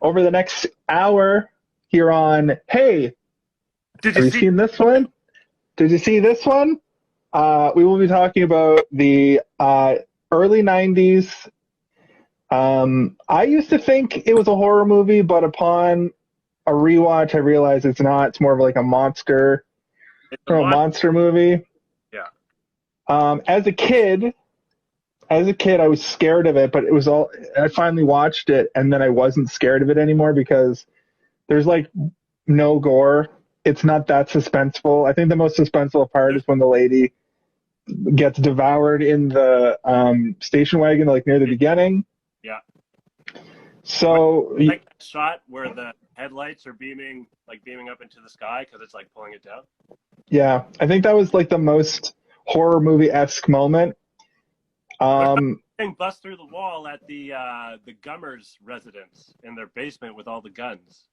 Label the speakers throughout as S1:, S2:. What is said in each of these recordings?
S1: over the next hour here on Hey,
S2: Did
S1: have
S2: you
S1: you
S2: see?
S1: seen this one? Did you see this one? We will be talking about the early 90s. I used to think it was a horror movie, but upon a rewatch, I realized it's not. It's more of like a monster,
S2: It's
S1: or a monster movie.
S2: Yeah.
S1: As a kid, I was scared of it, but it was all. I finally watched it, and then I wasn't scared of it anymore because there's like no gore. It's not that suspenseful. I think the most suspenseful part is when the lady gets devoured in the station wagon, like near the beginning.
S2: Yeah.
S1: So,
S2: Like that shot where the headlights are beaming up into the sky because it's like pulling it down.
S1: yeah, I think that was like the most horror movie-esque moment.
S2: Thing bust through the wall at the Gummers' residence in their basement with all the guns.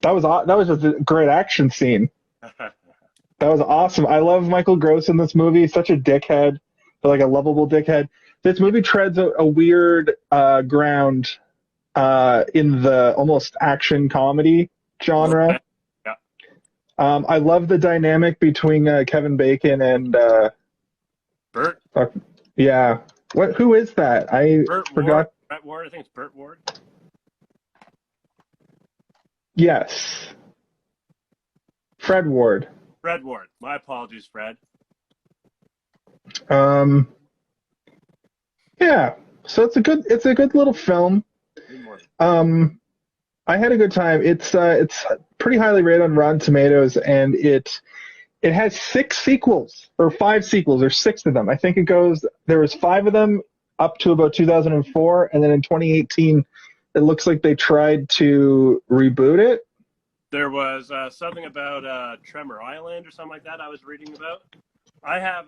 S1: That was just a great action scene. That was awesome. I love Michael Gross in this movie. Such a dickhead, but like a lovable dickhead. This movie treads a weird ground in the almost action comedy genre.
S2: Yeah.
S1: I love the dynamic between Kevin Bacon and
S2: Burt.
S1: Yeah. Who is that? I
S2: Burt
S1: forgot.
S2: Ward. Brett Ward. I think it's Burt Ward.
S1: Yes. Fred Ward.
S2: Fred Ward. My apologies, Fred.
S1: Yeah. So it's a good little film. I had a good time. It's pretty highly rated on Rotten Tomatoes, and it has 6 sequels or 5 sequels or 6 of them. I think there was 5 of them up to about 2004, and then in 2018 it looks like they tried to reboot it.
S2: There was something about Tremor Island or something like that I was reading about. I have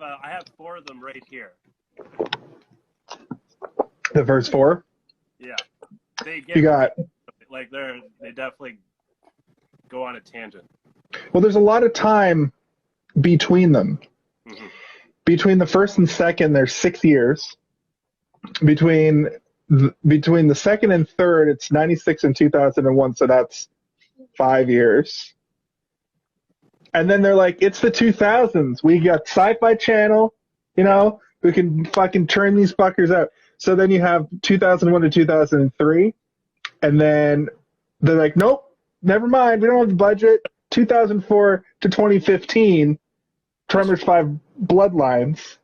S2: 4 of them right here.
S1: The first 4?
S2: Yeah. They
S1: You got
S2: like they definitely go on a tangent.
S1: Well, there's a lot of time between them.
S2: Mm-hmm.
S1: Between the first and second, there's 6 years. Between the second and third, it's 96 and 2001, so that's 5 years. And then they're like, it's the 2000s. We got Sci-Fi Channel, who can fucking turn these fuckers out. So then you have 2001 to 2003, and then they're like, nope, never mind. We don't have the budget. 2004 to 2015, Tremors 5 Bloodlines.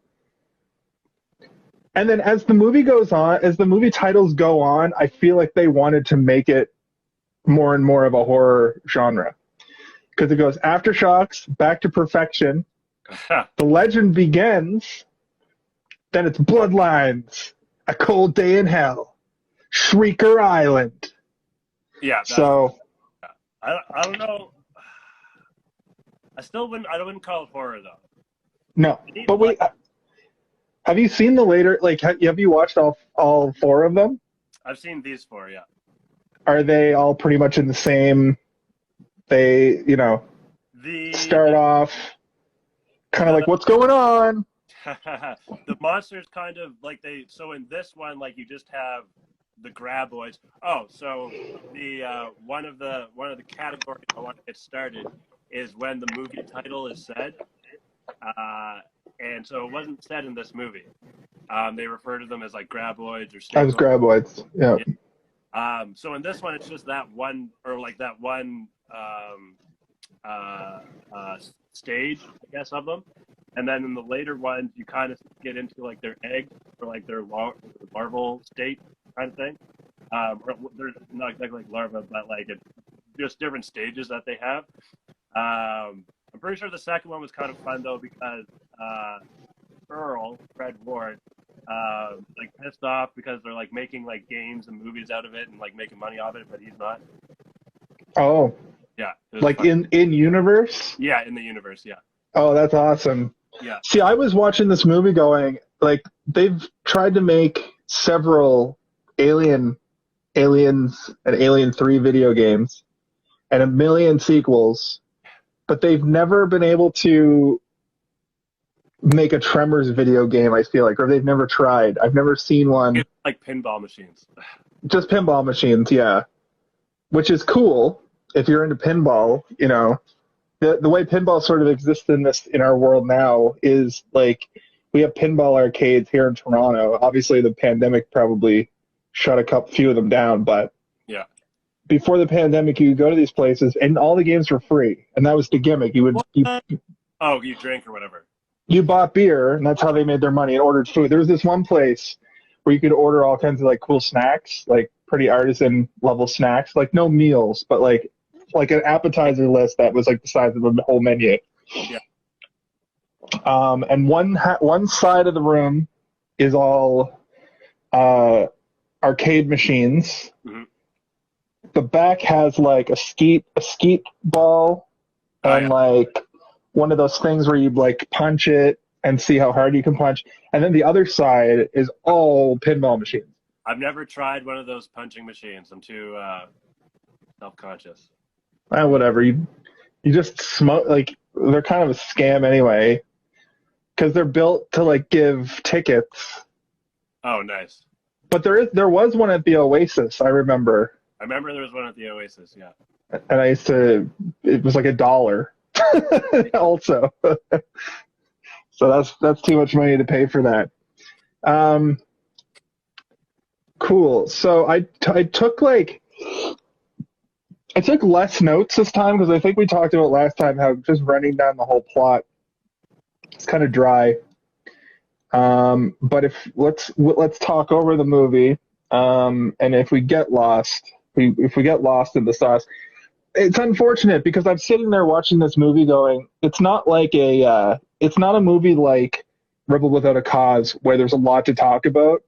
S1: And then as the movie goes on, as the movie titles go on, I feel like they wanted to make it more and more of a horror genre. Because it goes Aftershocks, Back to Perfection, The Legend Begins, then it's Bloodlines, A Cold Day in Hell, Shrieker Island.
S2: Yeah.
S1: So
S2: I don't know. I wouldn't call it horror though.
S1: No, but have you seen the later? Like, have you watched all 4 of them?
S2: I've seen these 4. Yeah.
S1: Are they all pretty much in the same? They, start off kind of like, what's going on?
S2: The monsters kind of like so in this one, like you just have the graboids. Oh, so the one of the categories I want to get started is when the movie title is said, and so it wasn't said in this movie. They refer to them as like graboids or
S1: As graboids, yeah.
S2: So in this one, it's just that one stage, I guess, of them. And then in the later ones, you kind of get into like their egg or like their larval state kind of thing. Or they're not exactly like larva, but like it's just different stages that they have. I'm pretty sure the second one was kind of fun though because Earl, Fred Ward, like pissed off because they're like making like games and movies out of it and like making money off it, but he's not.
S1: Oh.
S2: Yeah.
S1: Like fun. in universe?
S2: Yeah, in the universe, yeah.
S1: Oh, that's awesome.
S2: Yeah.
S1: See, I was watching this movie going, like, they've tried to make several Aliens and Alien 3 video games and a million sequels, but they've never been able to make a Tremors video game, I feel like, or they've never tried. I've never seen one.
S2: It's like pinball machines.
S1: Just pinball machines, yeah. which is cool if you're into pinball. You know, the way pinball sort of exists in our world now is like we have pinball arcades here in Toronto. Obviously, the pandemic probably shut few of them down, but
S2: yeah.
S1: Before the pandemic, you would go to these places and all the games were free, and that was the gimmick. You
S2: drink or whatever.
S1: You bought beer, and that's how they made their money, and ordered food. There was this one place where you could order all kinds of like cool snacks, like pretty artisan level snacks, like no meals, but like an appetizer list that was like the size of a whole menu.
S2: Yeah.
S1: And one side of the room is all arcade machines.
S2: Mm-hmm.
S1: The back has like a skeet ball and like one of those things where you like punch it and see how hard you can punch. And then the other side is all pinball machines.
S2: I've never tried one of those punching machines. I'm too self-conscious.
S1: Whatever. You just smoke, like they're kind of a scam anyway because they're built to like give tickets.
S2: Oh, nice.
S1: But there was one at the Oasis, I remember.
S2: I remember there was one at the Oasis, yeah.
S1: And it was like $1 also. So that's too much money to pay for that. Cool. So I took less notes this time because I think we talked about last time how just running down the whole plot is kind of dry. But let's talk over the movie. And if we get lost in the sauce, it's unfortunate because I'm sitting there watching this movie going, it's not a movie like Rebel Without a Cause where there's a lot to talk about,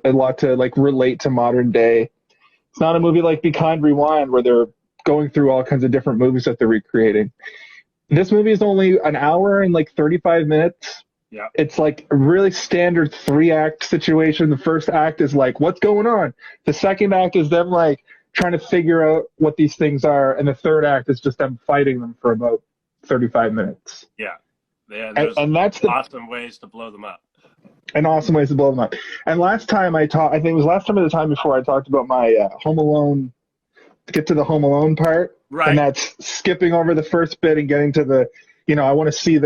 S1: a lot to like relate to modern day. It's not a movie like Be Kind, Rewind where they're going through all kinds of different movies that they're recreating. This movie is only an hour and like 35 minutes.
S2: Yeah.
S1: It's like a really standard 3-act situation. The first act is like, what's going on? The second act is them like trying to figure out what these things are. And the third act is just them fighting them for about 35 minutes.
S2: Yeah. There's awesome ways to blow them up.
S1: And awesome ways to blow them up. And last time I think it was last time or the time before I talked about my Home Alone, get to the Home Alone part.
S2: Right.
S1: And that's skipping over the first bit and getting to the, I want to see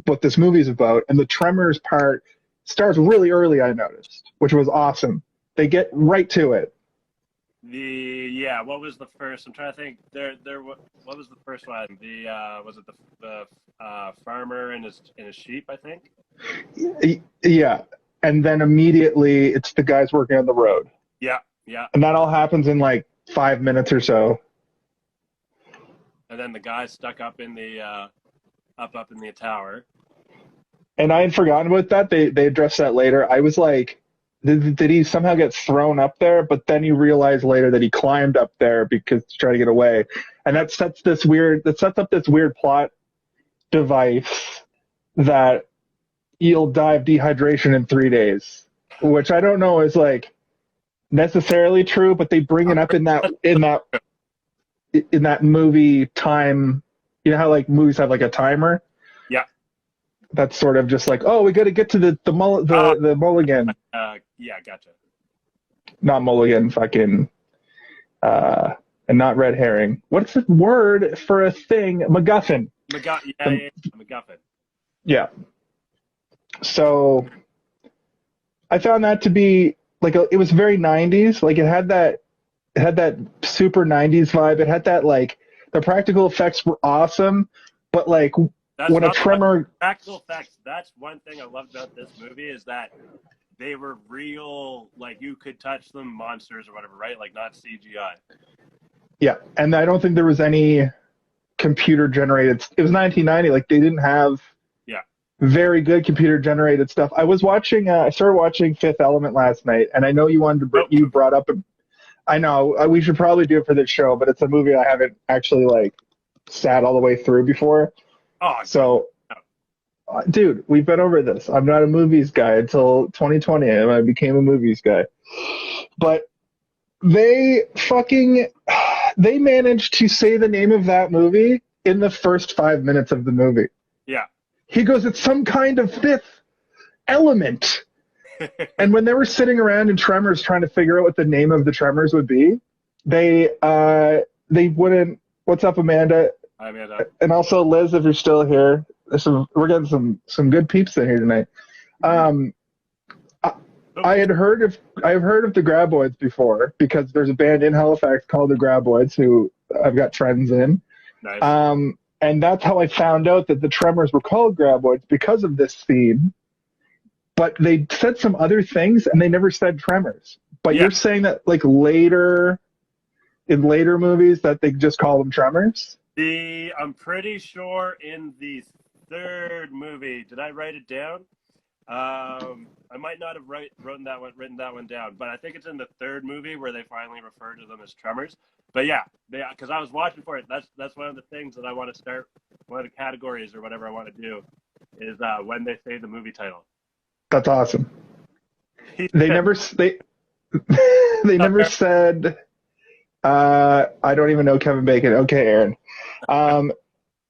S1: what this movie's about. And the Tremors part starts really early, I noticed, which was awesome. They get right to it.
S2: What was the first? I'm trying to think. What was the first one? Was it the farmer and his sheep? I think.
S1: Yeah, and then immediately it's the guys working on the road.
S2: Yeah.
S1: And that all happens in like 5 minutes or so.
S2: And then the guys stuck up in the up in the tower.
S1: And I had forgotten about that. They addressed that later. I was like, did he somehow get thrown up there? But then you realize later that he climbed up there because to try to get away. And that sets up this weird plot device that you'll die of dehydration in 3 days, which I don't know is like necessarily true, but they bring it up in that movie time. You know how like movies have like a timer?
S2: Yeah.
S1: That's sort of just like, oh, we got to get to the mulligan.
S2: Yeah, gotcha.
S1: Not mulligan, fucking, and not red herring. What's the word for a thing? MacGuffin.
S2: MacGuffin.
S1: Yeah. So I found that to be like it was very 90s. Like it had that super 90s vibe. It had that like the practical effects were awesome, but like when a tremor
S2: practical effects, that's one thing I loved about this movie is that they were real, like you could touch them, monsters or whatever, right? Like not CGI.
S1: Yeah, and I don't think there was any computer generated. It was 1990. Like they didn't have very good computer generated stuff. I started watching Fifth Element last night, and I know you brought up. I know we should probably do it for this show, but it's a movie I haven't actually like sat all the way through before.
S2: Oh,
S1: so. Dude, we've been over this. I'm not a movies guy until 2020, and I became a movies guy. But they managed to say the name of that movie in the first 5 minutes of the movie.
S2: Yeah.
S1: He goes, it's some kind of fifth element. And when they were sitting around in Tremors trying to figure out what the name of the Tremors would be, they wouldn't. What's up, Amanda?
S2: I mean,
S1: And also Liz, if you're still here. We're getting some good peeps in here tonight. Um, I've heard of the Graboids before because there's a band in Halifax called the Graboids who I've got friends in.
S2: nice.
S1: And that's how I found out that the Tremors were called Graboids because of this theme. But they said some other things and they never said Tremors. But
S2: Yeah.
S1: you're saying that like later in later movies that they just call them Tremors?
S2: I'm pretty sure in the third movie, did I write it down? I might not have written that one down, but I think it's in the third movie where they finally refer to them as Tremors. But yeah, because I was watching for it. That's one of the things that I want to start. One of the categories or whatever I want to do is when they say the movie title.
S1: That's awesome. They never they they never said. I don't even know Kevin Bacon. Okay, Aaron.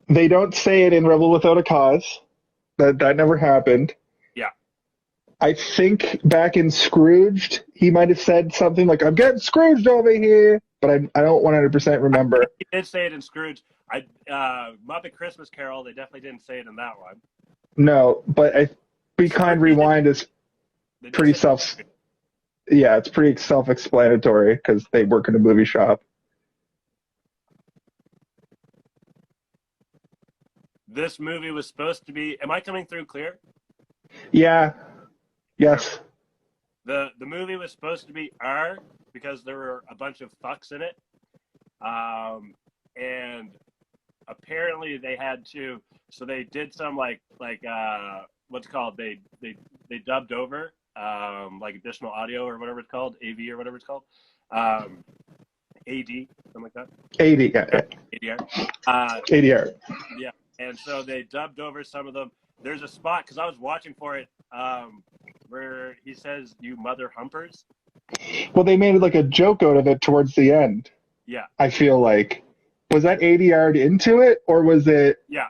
S1: They don't say it in Rebel Without a Cause. That never happened.
S2: Yeah.
S1: I think back in Scrooged, he might have said something like, "I'm getting Scrooged over here," but I don't 100% remember.
S2: He did say it in Scrooge. Muppet Christmas Carol. They definitely didn't say it in that one.
S1: No, but Be Kind Rewind is pretty it's pretty self-explanatory because they work in a movie shop.
S2: This movie was supposed to be. Am I coming through clear?
S1: Yeah. Yes.
S2: The movie was supposed to be R because there were a bunch of fucks in it, and apparently they had to. So they did some like what's it called? They dubbed over like additional audio or whatever it's called, AV or whatever it's called, AD, something like that.
S1: 80, yeah.
S2: ADR.
S1: ADR.
S2: Yeah, and so they dubbed over some of them. There's a spot because I was watching for it where he says, "You mother humpers."
S1: Well, they made like a joke out of it towards the end.
S2: Yeah.
S1: I feel like. Was that ADR'd into it or was it?
S2: Yeah.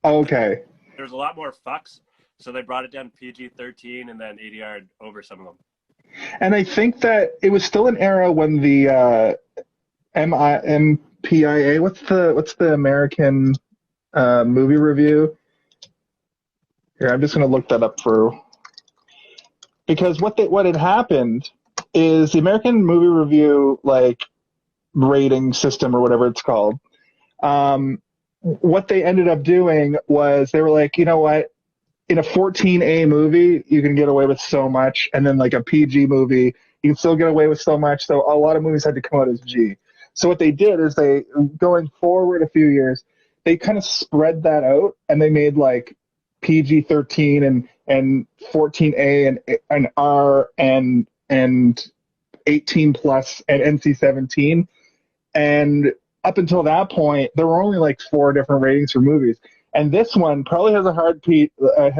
S1: Okay.
S2: There's a lot more fucks, so they brought it down to PG-13 and then ADR'd over some of them.
S1: And I think that it was still an era when the MPIA, what's the American movie review? Here, I'm just going to look that up because what had happened is the American movie review like rating system or whatever it's called. What they ended up doing was they were like, you know what? In a 14A movie, you can get away with so much, and then like a PG movie, you can still get away with so much. So a lot of movies had to come out as G. So what they did is going forward a few years, they kind of spread that out, and they made like PG-13 and 14A and R and 18 plus and NC-17, and up until that point, there were only like 4 different ratings for movies. And this one probably has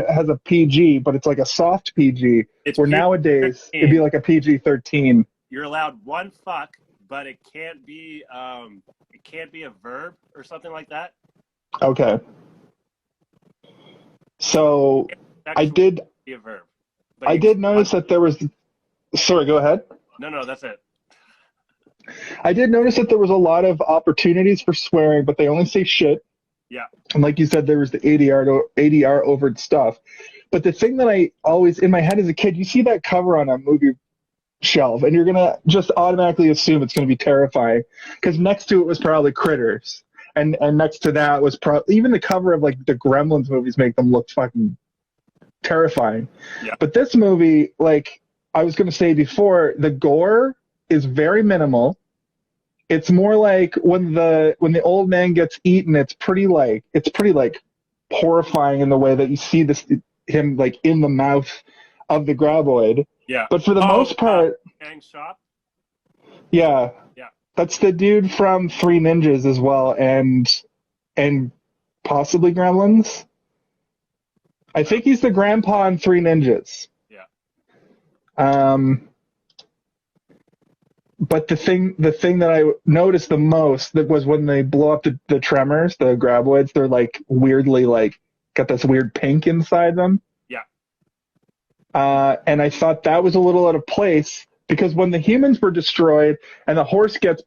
S1: has a PG, but it's like a soft PG. Where nowadays it'd be like a PG-13.
S2: You're allowed one fuck, but it can't be a verb or something like that.
S1: Okay. So I did
S2: be a verb.
S1: I did notice that there was. Sorry, go ahead.
S2: No, that's it.
S1: I did notice that there was a lot of opportunities for swearing, but they only say shit.
S2: Yeah.
S1: And like you said, there was the ADR over stuff. But the thing that I always, in my head as a kid, you see that cover on a movie shelf, and you're going to just automatically assume it's going to be terrifying. Because next to it was probably Critters. And next to that was even the cover of like the Gremlins movies make them look fucking terrifying.
S2: Yeah.
S1: But this movie, like I was going to say before, the gore is very minimal. It's more like when the old man gets eaten, it's pretty like horrifying in the way that you see him like in the mouth of the Graboid.
S2: Yeah.
S1: But for the most part,
S2: Kang's shop.
S1: Yeah.
S2: Yeah.
S1: That's the dude from Three Ninjas as well, and possibly Gremlins. I think he's the grandpa in Three Ninjas.
S2: Yeah.
S1: But the thing that I noticed the most that was when they blow up the Tremors, the Graboids, they're like weirdly like got this weird pink inside them.
S2: Yeah.
S1: And I thought that was a little out of place Because when the humans were destroyed and a horse gets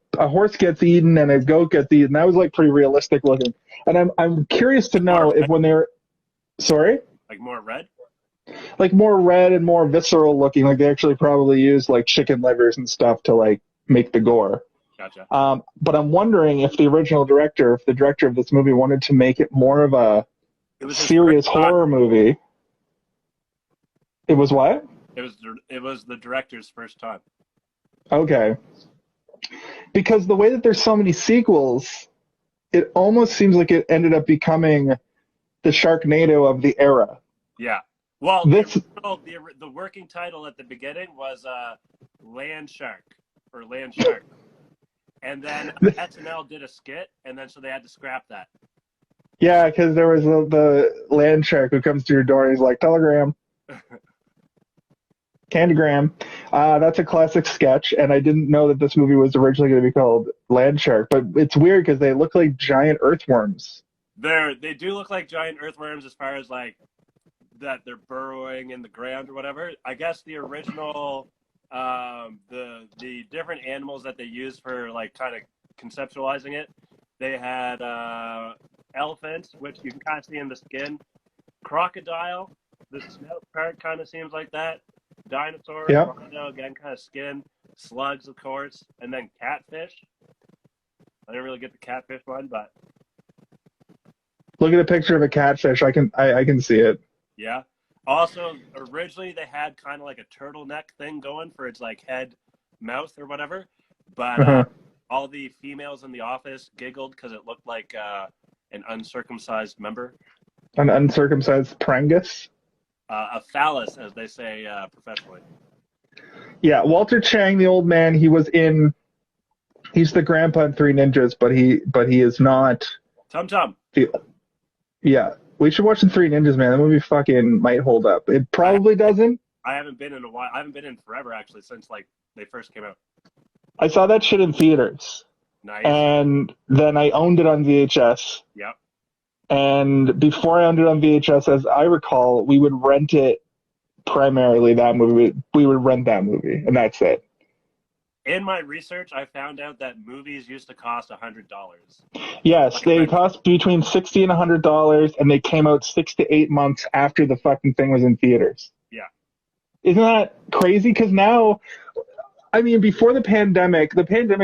S1: eaten and a goat gets eaten, that was like pretty realistic looking. And I'm curious to know if when they're sorry,
S2: like more red,
S1: like more red and more visceral looking, like they actually probably use like chicken livers and stuff to like make the gore.
S2: Gotcha.
S1: But I'm wondering if the director of this movie wanted to make it more of a serious horror movie. It was what?
S2: It was the director's first time.
S1: Okay. Because the way that there's so many sequels, it almost seems like it ended up becoming the Sharknado of the era.
S2: Yeah. Well, the working title at the beginning was Land Shark or Land Shark. And then SNL did a skit, and then so they had to scrap that.
S1: Yeah, because there was the land shark who comes to your door and he's like, telegram. Candygram. That's a classic sketch, and I didn't know that this movie was originally going to be called Land Shark, but it's weird because they look like giant earthworms.
S2: They do look like giant earthworms as far as like that they're burrowing in the ground or whatever. I guess the original the different animals that they used for like kind of conceptualizing it, they had elephants, which you can kind of see in the skin, crocodile, the snout part kind of seems like that, dinosaur,
S1: yep.
S2: Rhino, again kind of skin, slugs of course, and then catfish. I didn't really get the catfish one, but
S1: look at a picture of a catfish. I can see it.
S2: Yeah. Also, originally they had kind of like a turtleneck thing going for its like head, mouth, or whatever. But all the females in the office giggled because it looked like an uncircumcised member.
S1: An uncircumcised prangus?
S2: A phallus, as they say professionally. Yeah,
S1: Walter Chang, the old man, he's the grandpa in Three Ninjas, but he is not.
S2: Tum Tum.
S1: Yeah. We should watch the Three Ninjas, man. That movie fucking might hold up. It probably doesn't.
S2: I haven't been in a while. I haven't been in forever, actually, since like they first came out.
S1: I saw that shit in theaters.
S2: Nice.
S1: And then I owned it on VHS.
S2: Yep.
S1: And before I owned it on VHS, as I recall, we would rent it primarily, that movie. We would rent that movie, and that's it.
S2: In my research, I found out that movies used to cost $100.
S1: Yes, like they cost between $60 and $100, and they came out 6 to 8 months after the fucking thing was in theaters.
S2: Yeah.
S1: Isn't that crazy? Because now, I mean, before the pandemic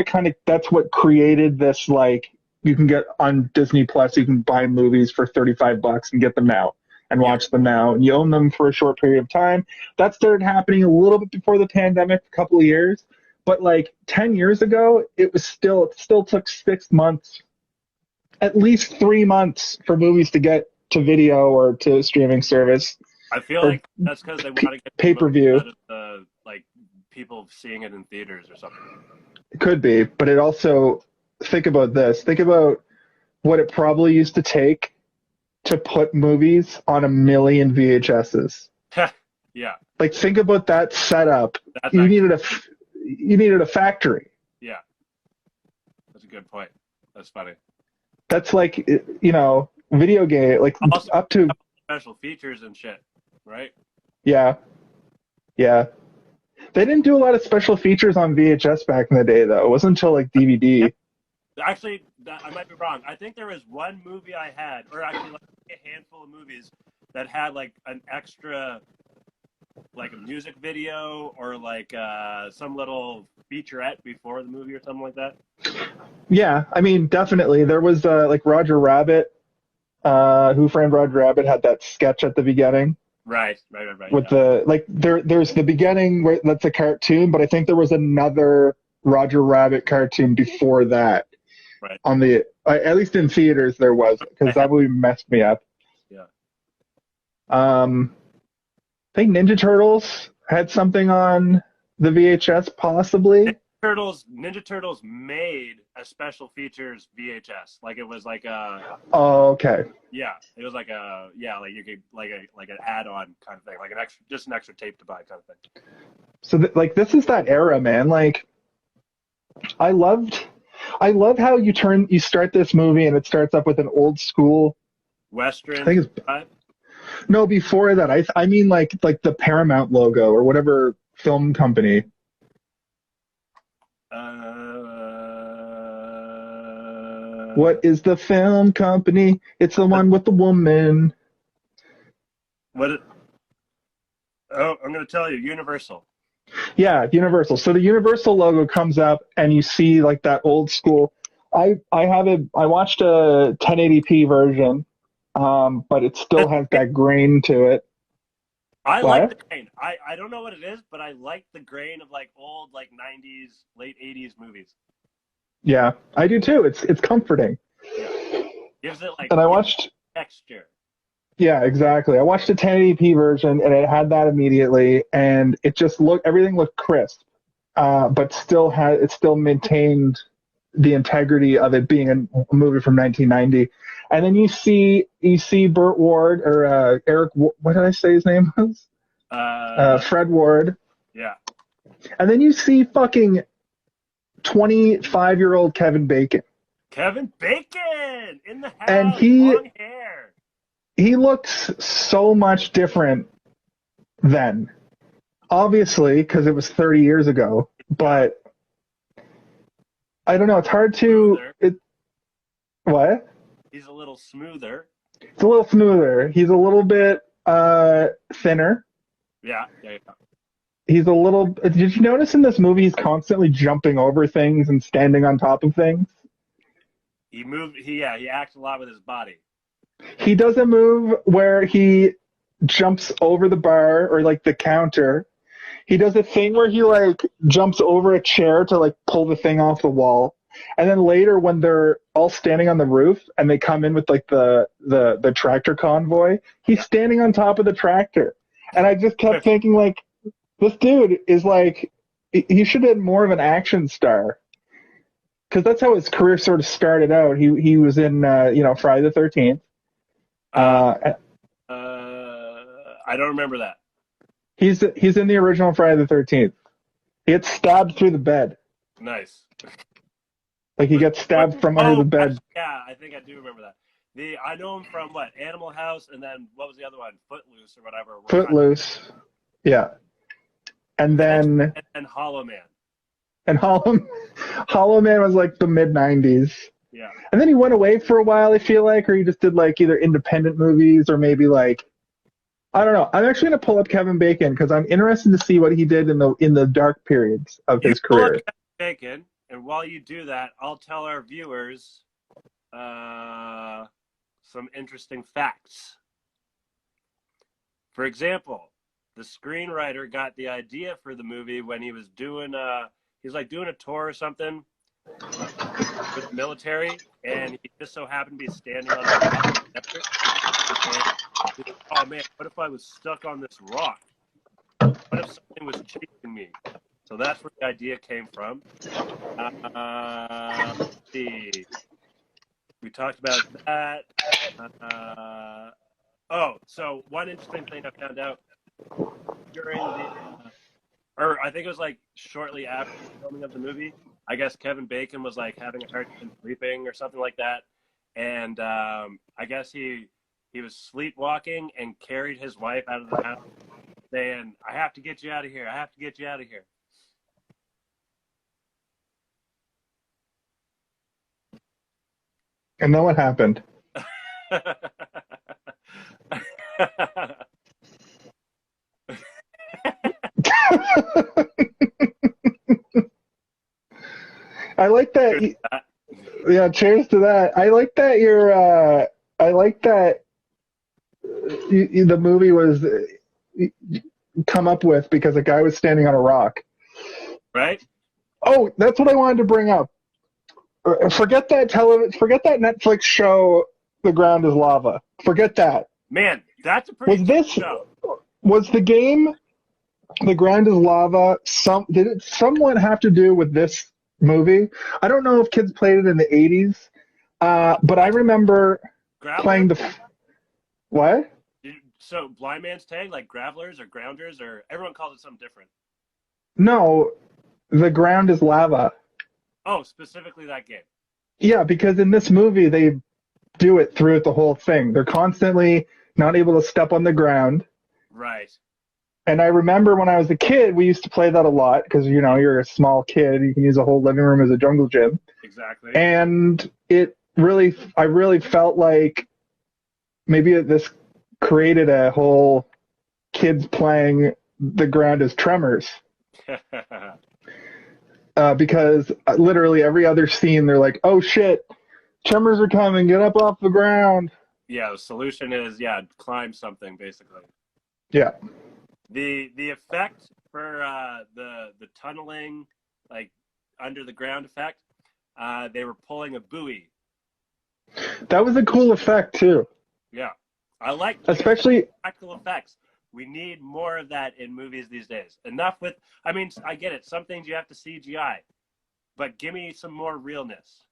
S1: kind of, that's what created this, like, you can get on Disney Plus, you can buy movies for $35 and get them now and watch them now, and you own them for a short period of time. That started happening a little bit before the pandemic, a couple of years. But like 10 years ago, it still took 6 months, at least 3 months for movies to get to video or to streaming service.
S2: I feel like that's because they want to get
S1: pay-per-view
S2: out of like people seeing it in theaters or something.
S1: It could be, but it also, think about this. Think about what it probably used to take to put movies on 1 million VHSs.
S2: Yeah.
S1: Like, think about that setup. You needed a factory.
S2: Yeah. That's a good point. That's funny.
S1: That's like, video game, like
S2: also,
S1: up to
S2: special features and shit, right?
S1: Yeah. Yeah. They didn't do a lot of special features on VHS back in the day, though. It wasn't until like DVD.
S2: Actually, I might be wrong. I think there was one movie I had, or actually like a handful of movies that had like an extra, like a music video or like some little featurette before the movie or something like that.
S1: Yeah, I mean, definitely. There was like Roger Rabbit, Who Framed Roger Rabbit had that sketch at the beginning.
S2: Right.
S1: With there's the beginning where that's a cartoon, but I think there was another Roger Rabbit cartoon before that.
S2: Right.
S1: On at least in theaters there was, because that movie messed me up.
S2: Yeah.
S1: I think Ninja Turtles had something on the VHS, possibly.
S2: Ninja Turtles made a special features VHS. Like it was like a.
S1: Oh, okay.
S2: Yeah, it was like like you could like an add-on kind of thing, like an extra tape to buy kind of thing.
S1: So this is that era, man. Like, I love how you start this movie and it starts up with an old school
S2: Western.
S1: I think no, before that. I mean like the Paramount logo or whatever film company. What is the film company? It's the one with the woman.
S2: What? Oh, I'm going to tell you, Universal.
S1: Yeah, Universal. So the Universal logo comes up, and you see like that old school. I watched a 1080p version, but it still has that grain to it.
S2: I like the
S1: What?
S2: grain. I don't know what it is, but I like the grain of like old like 90s, late 80s movies.
S1: Yeah, I do too. It's comforting.
S2: Yeah, gives it like
S1: And I watched.
S2: texture.
S1: Yeah, exactly. I watched a 1080p version, and it had that immediately, and everything looked crisp, but it still maintained the integrity of it being a movie from 1990. And then you see Burt Ward or Eric. What did I say his name was? Fred Ward.
S2: Yeah.
S1: And then you see fucking 25-year-old Kevin Bacon.
S2: Kevin Bacon in the house,
S1: And
S2: long hair.
S1: He looks so much different then. Obviously, because it was 30 years ago. But I don't know. It's hard to. What?
S2: He's a little smoother.
S1: It's a little smoother. He's a little bit thinner.
S2: Yeah.
S1: He's a little. Did you notice in this movie he's constantly jumping over things and standing on top of things?
S2: He acts a lot with his body.
S1: He does a move where he jumps over the bar or like the counter. He does a thing where he like jumps over a chair to like pull the thing off the wall. And then later when they're all standing on the roof and they come in with like the tractor convoy, he's standing on top of the tractor. And I just kept thinking like, this dude is like, he should have been more of an action star. Because that's how his career sort of started out. He was in Friday the 13th.
S2: I don't remember that.
S1: He's in the original Friday the 13th. He gets stabbed through the bed.
S2: Nice.
S1: Like he gets stabbed from under the bed.
S2: Yeah, I think I do remember that. I know him from what? Animal House, and then what was the other one? Footloose or whatever.
S1: Footloose. Yeah. And then
S2: and Hollow Man.
S1: And Hollow Man was like the mid '90s.
S2: Yeah.
S1: And then he went away for a while, I feel like, or he just did like either independent movies or maybe like, I don't know. I'm actually gonna pull up Kevin Bacon because I'm interested to see what he did in the dark periods of his career.
S2: Pull up Kevin Bacon, and while you do that, I'll tell our viewers some interesting facts. For example, the screenwriter got the idea for the movie when he was doing a tour or something with the military, and he just so happened to be standing on the top of the desert. And oh man, what if I was stuck on this rock? What if something was chasing me? So that's where the idea came from. Let's see. We talked about that. So one interesting thing I found out during or I think it was like shortly after the filming of the movie, I guess Kevin Bacon was like having a hard time sleeping or something like that. And I guess he was sleepwalking and carried his wife out of the house saying, I have to get you out of here. I have to get you out of here.
S1: And then what happened? I like that. Yeah, cheers to that. I like that the movie was come up with because a guy was standing on a rock.
S2: Right?
S1: Oh, that's what I wanted to bring up. Forget that Netflix show, The Ground is Lava. Forget that.
S2: Man, that's a pretty good show.
S1: Was the game The Ground is Lava, did it somewhat have to do with this movie? I don't know if kids played it in the 80s, but I remember playing the... What?
S2: So, Blind Man's Tag, like Gravelers or Grounders, or everyone calls it something different?
S1: No, The Ground is Lava.
S2: Oh, specifically that game.
S1: Yeah, because in this movie, they do it throughout the whole thing. They're constantly not able to step on the ground.
S2: Right.
S1: And I remember when I was a kid, we used to play that a lot because, you're a small kid. You can use a whole living room as a jungle gym.
S2: Exactly.
S1: And it I really felt like maybe this created a whole kids playing the ground as Tremors. Because literally every other scene, they're like, "Oh shit, Tremors are coming! Get up off the ground!"
S2: Yeah, the solution is climb something basically.
S1: Yeah,
S2: The effect for the tunneling, like under the ground effect, they were pulling a buoy.
S1: that was a cool effect too.
S2: Yeah, I like I said,
S1: Especially,
S2: practical effects. We need more of that in movies these days. Enough with. I mean, I get it. Some things you have to CGI, but give me some more realness.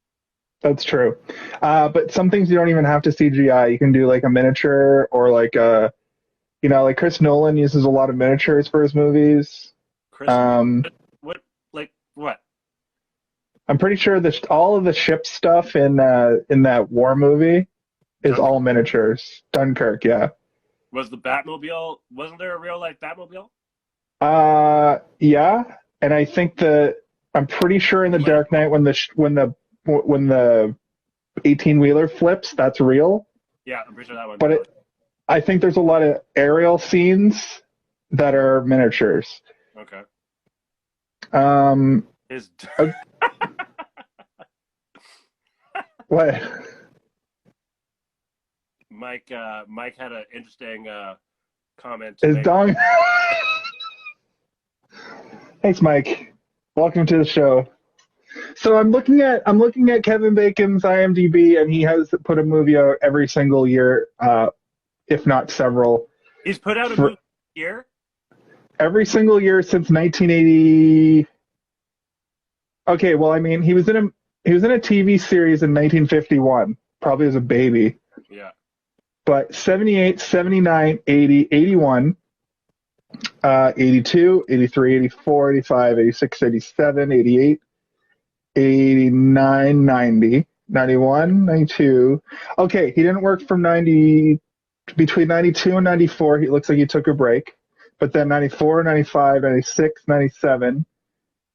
S1: that's true. But some things you don't even have to CGI. You can do like a miniature or like like Chris Nolan uses a lot of miniatures for his movies.
S2: Chris,
S1: Um,
S2: what like what?
S1: I'm pretty sure that all of the ship stuff in that war movie is
S2: Dunkirk?
S1: all miniatures. Dunkirk, yeah.
S2: Was the Batmobile? Wasn't there a real life Batmobile?
S1: Yeah, and I think I'm pretty sure in the Dark Knight when the 18-wheeler flips, that's real.
S2: Yeah, I'm pretty sure that one's
S1: But
S2: real.
S1: I think there's a lot of aerial scenes that are miniatures.
S2: Okay.
S1: Um,
S2: His
S1: uh, what?
S2: Mike had an interesting comment to
S1: Is
S2: make.
S1: Dong? Thanks, Mike. Welcome to the show. So I'm looking at Kevin Bacon's IMDb, and he has put a movie out every single year, if not several,
S2: He's put out a
S1: for
S2: movie here.
S1: every single year since 1980. Okay, well, I mean, he was in a TV series in 1951, probably as a baby.
S2: Yeah.
S1: But 78, 79, 80, 81, 82, 83, 84, 85, 86, 87, 88, 89, 90, 91, 92. Okay, he didn't work from 90 between 92 and 94. He looks like he took a break. But then 94, 95, 96, 97,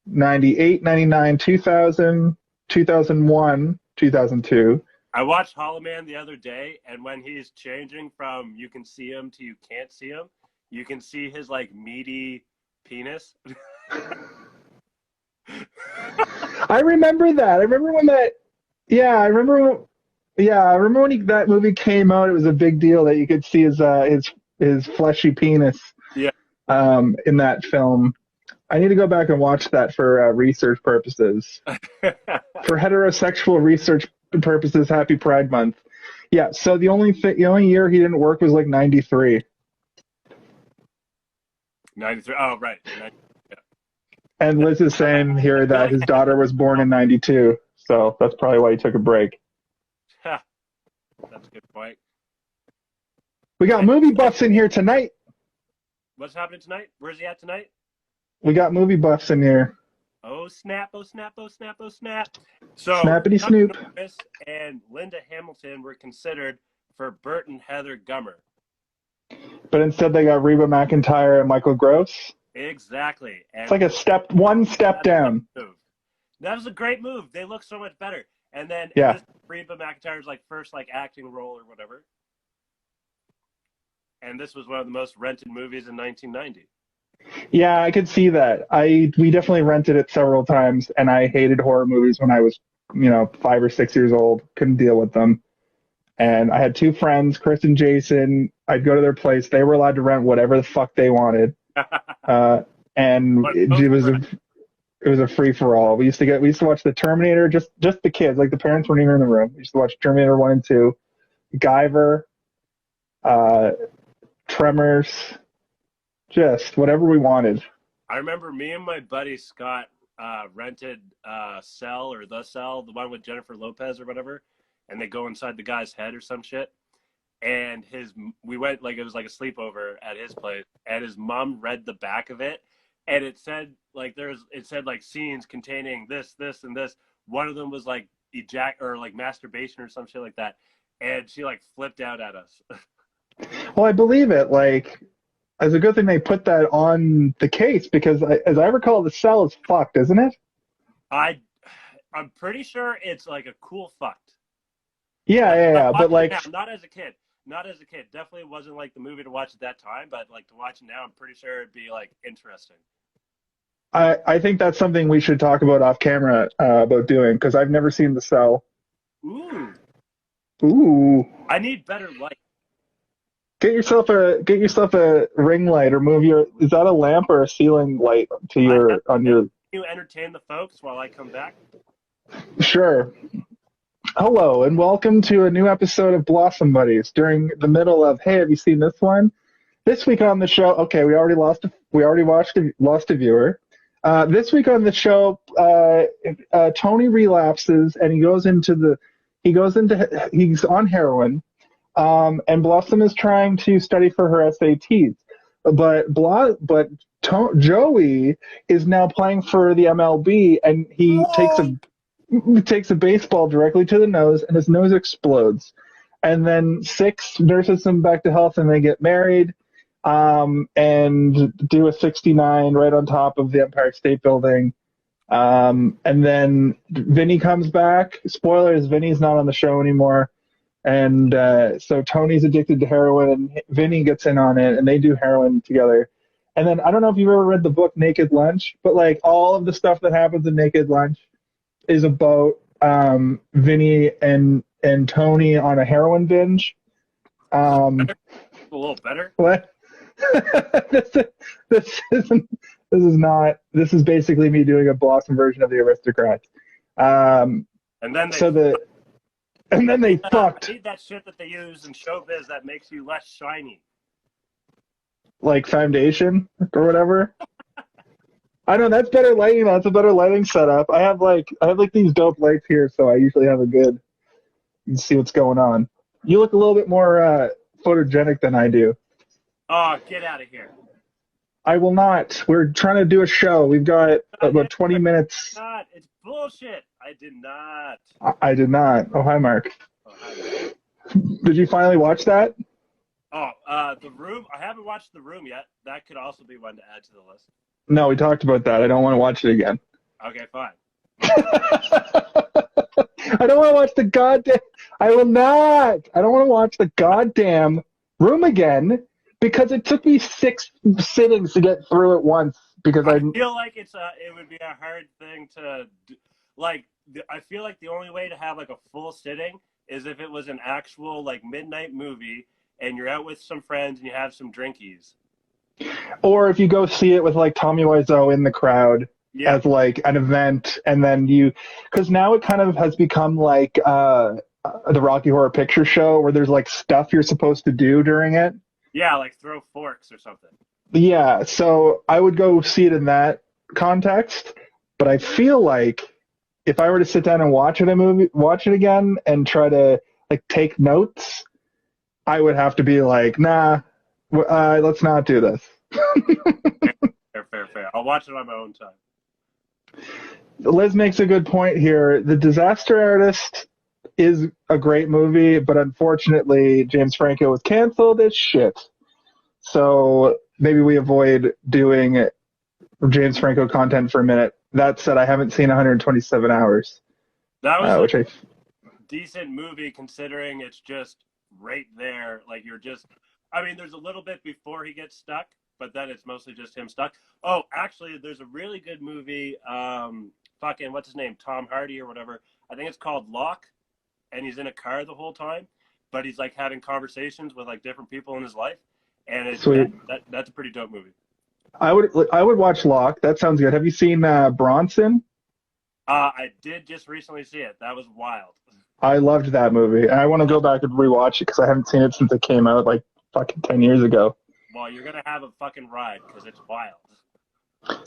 S1: 98, 99, 2000, 2001, 2002.
S2: I watched Hollow Man the other day, and when he's changing from you can see him to you can't see him, you can see his like meaty penis.
S1: I remember that. I remember when that. Yeah, I remember. Yeah, I remember when that movie came out. It was a big deal that you could see his fleshy penis.
S2: Yeah.
S1: In that film. I need to go back and watch that for research purposes. For heterosexual research purposes, Happy Pride Month. Yeah. So the only year he didn't work was like 93.
S2: 93. Oh, right. 90, yeah.
S1: And Liz is saying here that his daughter was born in 92. So that's probably why he took a break.
S2: That's a good point.
S1: We got movie buffs in here tonight.
S2: What's happening tonight? Where's he at tonight?
S1: We got movie buffs in here.
S2: Oh snap! Oh snap! Oh snap! Oh snap! So
S1: Snappity
S2: Chuck
S1: Snoop
S2: Norris and Linda Hamilton were considered for Burt and Heather Gummer.
S1: But instead they got Reba McEntire and Michael Gross.
S2: Exactly. And
S1: it's like one step down.
S2: That was a great move. They look so much better. And then this Reba McEntire's like first like acting role or whatever. And this was one of the most rented movies in 1990.
S1: Yeah, I could see that. We definitely rented it several times, and I hated horror movies when I was, 5 or 6 years old. Couldn't deal with them. And I had two friends, Chris and Jason. I'd go to their place. They were allowed to rent whatever the fuck they wanted, and it was a free for all. We used to watch the Terminator. Just the kids, like the parents weren't even in the room. We used to watch Terminator 1 and 2, Guyver, Tremors. Just whatever we wanted.
S2: I remember me and my buddy Scott rented Cell or The Cell, the one with Jennifer Lopez or whatever, and they go inside the guy's head or some shit. And we went like it was like a sleepover at his place, and his mom read the back of it, and it said like scenes containing this, and this. One of them was like masturbation or some shit like that, and she like flipped out at us.
S1: Well, I believe it. Like. It's a good thing they put that on the case because, as I recall, the Cell is fucked, isn't it?
S2: I'm pretty sure it's like a cool fucked.
S1: Yeah. But
S2: Watching it
S1: like,
S2: now, not as a kid. Not as a kid. Definitely wasn't like the movie to watch at that time, but like to watch it now, I'm pretty sure it'd be like interesting.
S1: I think that's something we should talk about off camera about doing because I've never seen The Cell.
S2: Ooh,
S1: Ooh.
S2: I need better light.
S1: Get yourself a ring light or move your is that a lamp or a ceiling light to
S2: I
S1: your
S2: have
S1: on
S2: to
S1: your
S2: you entertain the folks while I come back.
S1: sure. Hello and welcome to a new episode of Blossom Buddies during the middle of hey, have you seen this one? This week on the show, okay, we already lost a viewer. This week on the show, Tony relapses and he's on heroin. And Blossom is trying to study for her SATs, but Joey is now playing for the MLB, and he
S2: Whoa!
S1: takes a baseball directly to the nose, and his nose explodes. And then Six nurses him back to health, and they get married, and do a 69 right on top of the Empire State Building. And then Vinny comes back. Spoilers: Vinny's not on the show anymore. And so Tony's addicted to heroin, and Vinny gets in on it, and they do heroin together. And then I don't know if you've ever read the book Naked Lunch, but like all of the stuff that happens in Naked Lunch is about Vinny and Tony on a heroin binge.
S2: A little better.
S1: What? this, this isn't. This is basically me doing a Blossom version of the Aristocrats.
S2: And then
S1: they fucked.
S2: I need that shit that they use in showbiz that makes you less shiny.
S1: Like foundation or whatever. I know that's better lighting. That's a better lighting setup. I have like these dope lights here, so I usually have a good. You can see what's going on. You look a little bit more photogenic than I do.
S2: Oh, get out of here!
S1: I will not. We're trying to do a show. We've got about 20 minutes.
S2: It's bullshit. I did not.
S1: I did not. Oh, hi, Mark.
S2: Oh, hi.
S1: Did you finally watch that?
S2: Oh, The Room. I haven't watched The Room yet. That could also be one to add to the list.
S1: No, we talked about that. I don't want to watch it again.
S2: Okay, fine.
S1: I don't want to watch the goddamn. I will not. I don't want to watch the goddamn Room again because it took me 6 sittings to get through it once. Because
S2: I feel like it would be a hard thing to do. Like. I feel like the only way to have like a full sitting is if it was an actual like midnight movie and you're out with some friends and you have some drinkies.
S1: Or if you go see it with like Tommy Wiseau in the crowd as like an event, and then because now it kind of has become like the Rocky Horror Picture Show where there's like stuff you're supposed to do during it.
S2: Yeah, like throw forks or something.
S1: Yeah, so I would go see it in that context, but I feel like if I were to sit down and watch it again and try to like take notes, I would have to be like, nah, let's not do this.
S2: Fair. I'll watch it on my own time.
S1: Liz makes a good point here. The Disaster Artist is a great movie, but unfortunately, James Franco was canceled as shit. So maybe we avoid doing James Franco content for a minute. That said, I haven't seen 127 Hours.
S2: That was
S1: a
S2: decent movie considering it's just right there. Like there's a little bit before he gets stuck, but then it's mostly just him stuck. Oh, actually, there's a really good movie. What's his name? Tom Hardy or whatever. I think it's called Locke, and he's in a car the whole time, but he's like having conversations with like different people in his life, and that's a pretty dope movie.
S1: I would watch Locke. That sounds good. Have you seen Bronson?
S2: I did just recently see it. That was wild.
S1: I loved that movie. And I want to go back and rewatch it because I haven't seen it since it came out like fucking 10 years ago.
S2: Well, you're going to have a fucking ride because it's wild.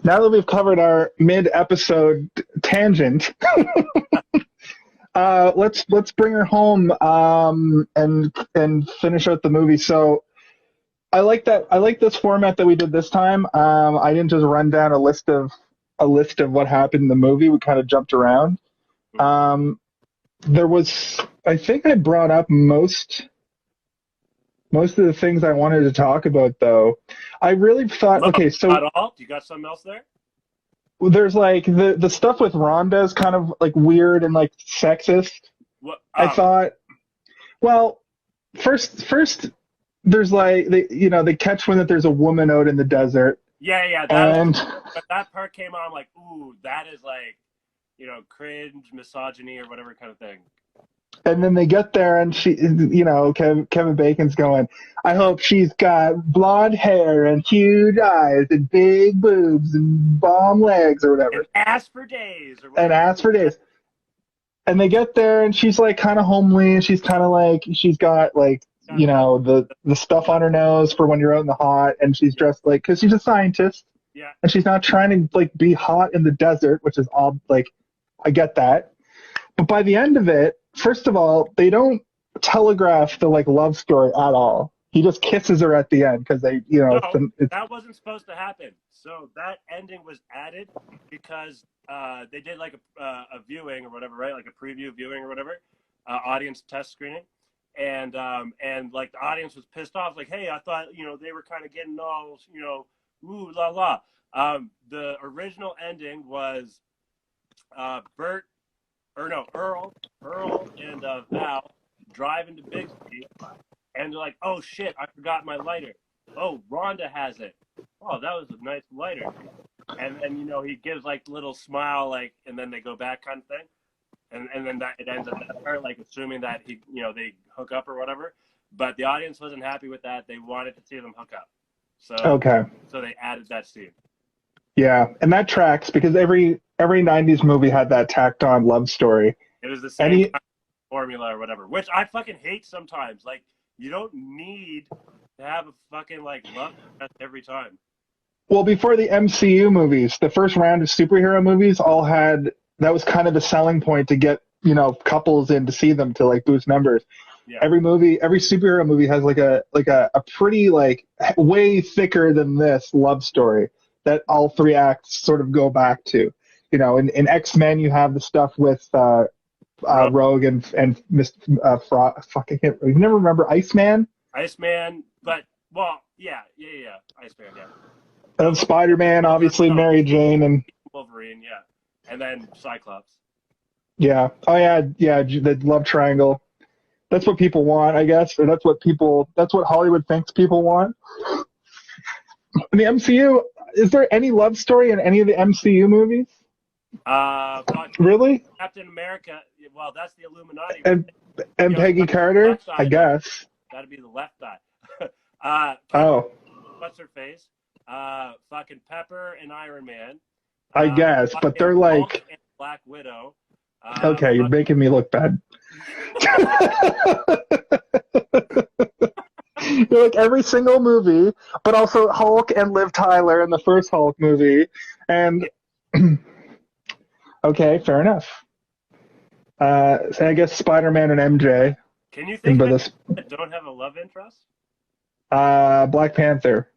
S1: Now that we've covered our mid-episode tangent, let's bring her home and finish out the movie. So I like this format that we did this time. I didn't just run down a list of what happened in the movie. We kind of jumped around. I think I brought up most of the things I wanted to talk about, though. I really thought, okay, so
S2: not all. Do you got something else there?
S1: There's like the stuff with Rhonda is kind of like weird and like sexist.
S2: What,
S1: I thought. Well, first, there's like they catch wind that there's a woman out in the desert,
S2: Yeah,
S1: and
S2: but that part came on, I'm like, ooh, that is like, cringe, misogyny, or whatever kind of thing.
S1: then they get there, and Kevin Bacon's going, I hope she's got blonde hair and huge eyes and big boobs and bomb legs or whatever,
S2: And ask for days, or
S1: and
S2: whatever.
S1: ask for days. And they get there, and she's like kind of homely, and she's kind of like she's got like
S2: Got that.
S1: the stuff on her nose for when you're out in the hot, and she's dressed like because she's a scientist,
S2: Yeah.
S1: and she's not trying to like be hot in the desert, which is all like I get that. But by the end of it, first of all, they don't telegraph the like love story at all. He just kisses her at the end because
S2: No,
S1: it's
S2: that wasn't supposed to happen. So that ending was added because they did like a viewing or whatever, right? Like a preview viewing or whatever, audience test screening, and like the audience was pissed off, like, hey, I thought they were kind of getting all ooh la la. The original ending was Bert or no Earl and Val driving to Bixby, and they're like, oh shit, I forgot my lighter. Oh, Rhonda has it. Oh, that was a nice lighter. And then he gives like little smile, like, and then they go back kind of thing. And then that it ends at that part, like assuming that they hook up or whatever. But the audience wasn't happy with that. They wanted to see them hook up. So
S1: okay.
S2: So they added that scene.
S1: Yeah, and that tracks because every '90s movie had that tacked on love story.
S2: It was the same kind of formula or whatever, which I fucking hate sometimes. Like, you don't need to have a fucking like love every time.
S1: Well, before the MCU movies, the first round of superhero movies all had that was kind of the selling point to get couples in to see them to like boost numbers.
S2: Yeah.
S1: Every superhero movie has like a pretty like way thicker than this love story that all three acts sort of go back to. In X-Men you have the stuff with Rogue and Miss fucking him. You never remember Iceman?
S2: Iceman, but well, yeah, Iceman, yeah.
S1: And Spider-Man, obviously Mary Jane and
S2: Wolverine, yeah, and then Cyclops.
S1: Yeah. Oh yeah. The love triangle. That's what people want, I guess, or that's what Hollywood thinks people want. In the MCU, is there any love story in any of the MCU movies? Really?
S2: Captain America. Well, that's the Illuminati.
S1: And Peggy Carter, I guess.
S2: That'd be the left side. What's her face? Fucking Pepper and Iron Man.
S1: I guess, but they're like
S2: Black Widow.
S1: Okay, you're making me look bad. You're like every single movie, but also Hulk and Liv Tyler in the first Hulk movie, and okay, fair enough. So I guess Spider-Man and MJ.
S2: Can you think of that don't have a love interest?
S1: Black Panther.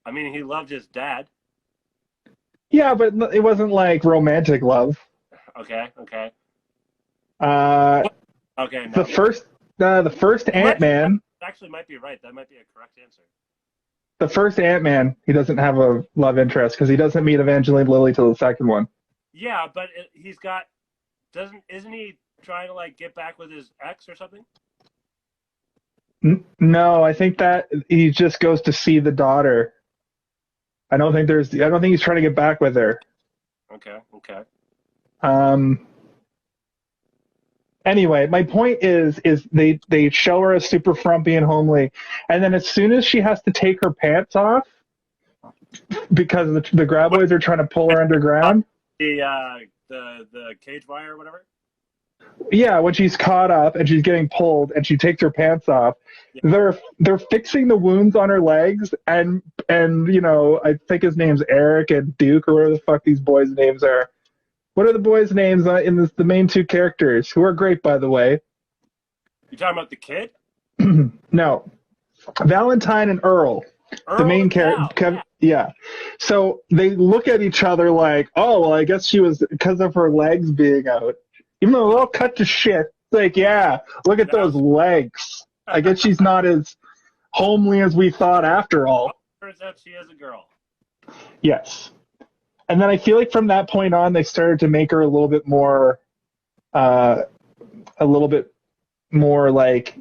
S2: I mean, he loved his dad.
S1: Yeah, but it wasn't like romantic love.
S2: Okay.
S1: Okay.
S2: No.
S1: The first Ant-Man.
S2: Actually, might be right. That might be a correct answer.
S1: The first Ant-Man, he doesn't have a love interest because he doesn't meet Evangeline Lilly till the second one.
S2: Yeah, but isn't he trying to like get back with his ex or something?
S1: No, I think that he just goes to see the daughter. I don't think he's trying to get back with her.
S2: Okay.
S1: Anyway, my point is they show her as super frumpy and homely, and then as soon as she has to take her pants off because the graboids are trying to pull her underground.
S2: The cage wire or whatever.
S1: Yeah, when she's caught up and she's getting pulled and she takes her pants off, yeah. They're fixing the wounds on her legs and I think his name's Eric and Duke or whatever the fuck these boys' names are. What are the boys' names in the main two characters, who are great, by the way?
S2: You talking about the kid?
S1: No. Valentine and Earl. The main character. Yeah. So they look at each other like, oh, well, I guess she was because of her legs being out. Even though they're all cut to shit. It's like, yeah, look at those legs. I guess she's not as homely as we thought after all.
S2: Turns out she is a girl.
S1: Yes. And then I feel like from that point on, they started to make her a little bit more a little bit more like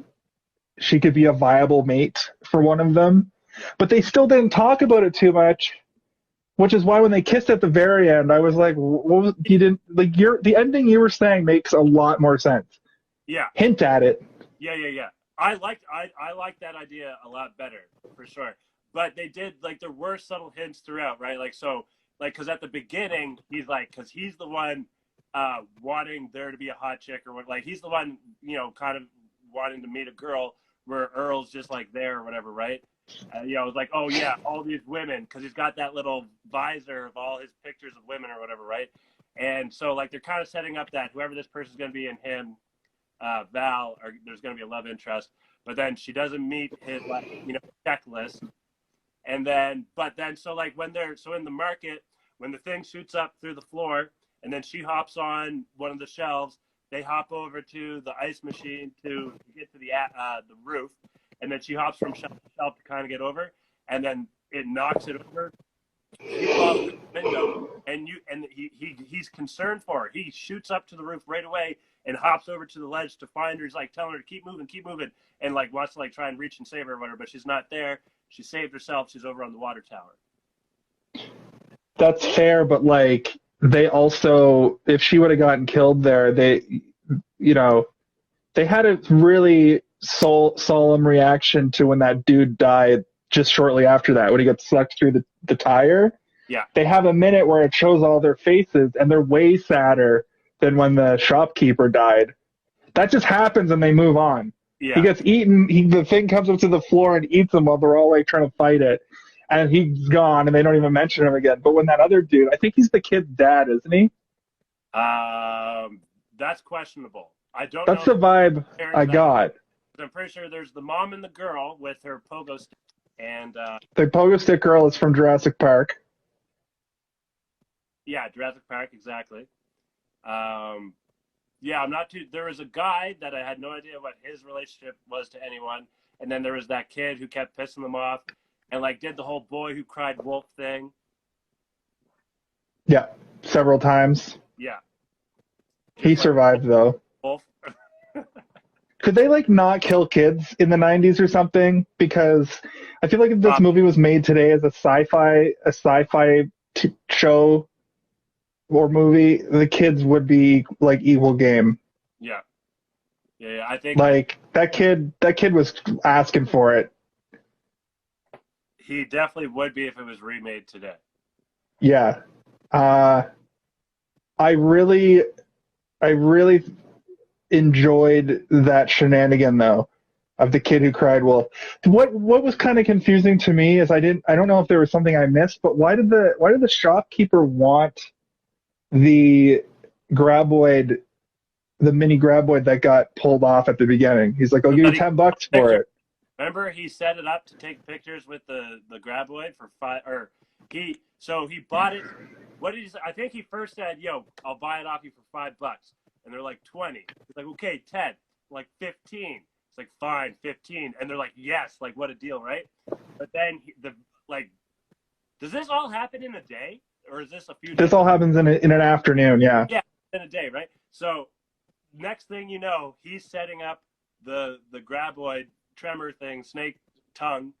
S1: she could be a viable mate for one of them. But they still didn't talk about it too much, which is why when they kissed at the very end, I was like, you didn't like the ending you were saying makes a lot more sense.
S2: Yeah.
S1: Hint at it.
S2: Yeah. I liked that idea a lot better, for sure. But they did, like, there were subtle hints throughout, right? Like, so, like, because at the beginning, he's like, because he's the one wanting there to be a hot chick, or what, like, he's the one, you know, kind of wanting to meet a girl, where Earl's just like there or whatever, right? You know, it was like, oh yeah, all these women, because he's got that little visor of all his pictures of women or whatever, right? And so, like, they're kind of setting up that whoever this person's going to be in him, Val, or there's going to be a love interest, but then she doesn't meet his, like, you know, checklist. And then, so like when they're, so in the market, when the thing shoots up through the floor, and then she hops on one of the shelves, they hop over to the ice machine to get to the roof, and then she hops from shelf to shelf to kind of get over, and then it knocks it over. He falls through the window, and he's concerned for her. He shoots up to the roof right away and hops over to the ledge to find her. He's like telling her to keep moving, and like wants to like try and reach and save her or whatever, but she's not there. She saved herself. She's over on the water tower.
S1: That's fair, but like they also, if she would have gotten killed there, they, you know, they had a really solemn reaction to when that dude died just shortly after that, when he got sucked through the tire.
S2: Yeah.
S1: They have a minute where it shows all their faces, and they're way sadder than when the shopkeeper died. That just happens and they move on.
S2: Yeah.
S1: He gets eaten. The thing comes up to the floor and eats him while they're all like trying to fight it. And he's gone, and they don't even mention him again. But when that other dude, I think he's the kid's dad, isn't he?
S2: That's questionable. I don't
S1: That's
S2: know.
S1: the vibe I got.
S2: I'm pretty sure there's the mom and the girl with her pogo stick. And
S1: the pogo stick girl is from Jurassic Park.
S2: Yeah, Jurassic Park, exactly. Yeah, I'm not too. There was a guy that I had no idea what his relationship was to anyone, and then there was that kid who kept pissing them off, and like did the whole boy who cried wolf thing.
S1: Yeah, several times.
S2: Yeah.
S1: He survived though.
S2: Wolf.
S1: Could they like not kill kids in the 90s or something? Because I feel like if this movie was made today as a sci-fi show or movie, the kids would be like evil game.
S2: Yeah. I think
S1: like that kid was asking for it.
S2: He definitely would be if it was remade today.
S1: Yeah. I really enjoyed that shenanigan though, of the kid who cried wolf. What was kind of confusing to me is I don't know if there was something I missed, but why did the shopkeeper want the graboid, the mini graboid that got pulled off at the beginning? He's like, I'll give you $10 for it.
S2: Remember, he set it up to take pictures with the graboid for he bought it. What did he say? I think he first said, "Yo, I'll buy it off you for $5," and they're like 20. He's like, "Okay, 10, like 15." It's like, "Fine, 15," and they're like, "Yes, like what a deal, right?" But then does this all happen in a day, or is this a few days?
S1: This all happens in an afternoon, yeah.
S2: Yeah, in a day, right? So next thing you know, he's setting up the graboid tremor thing, snake tongue,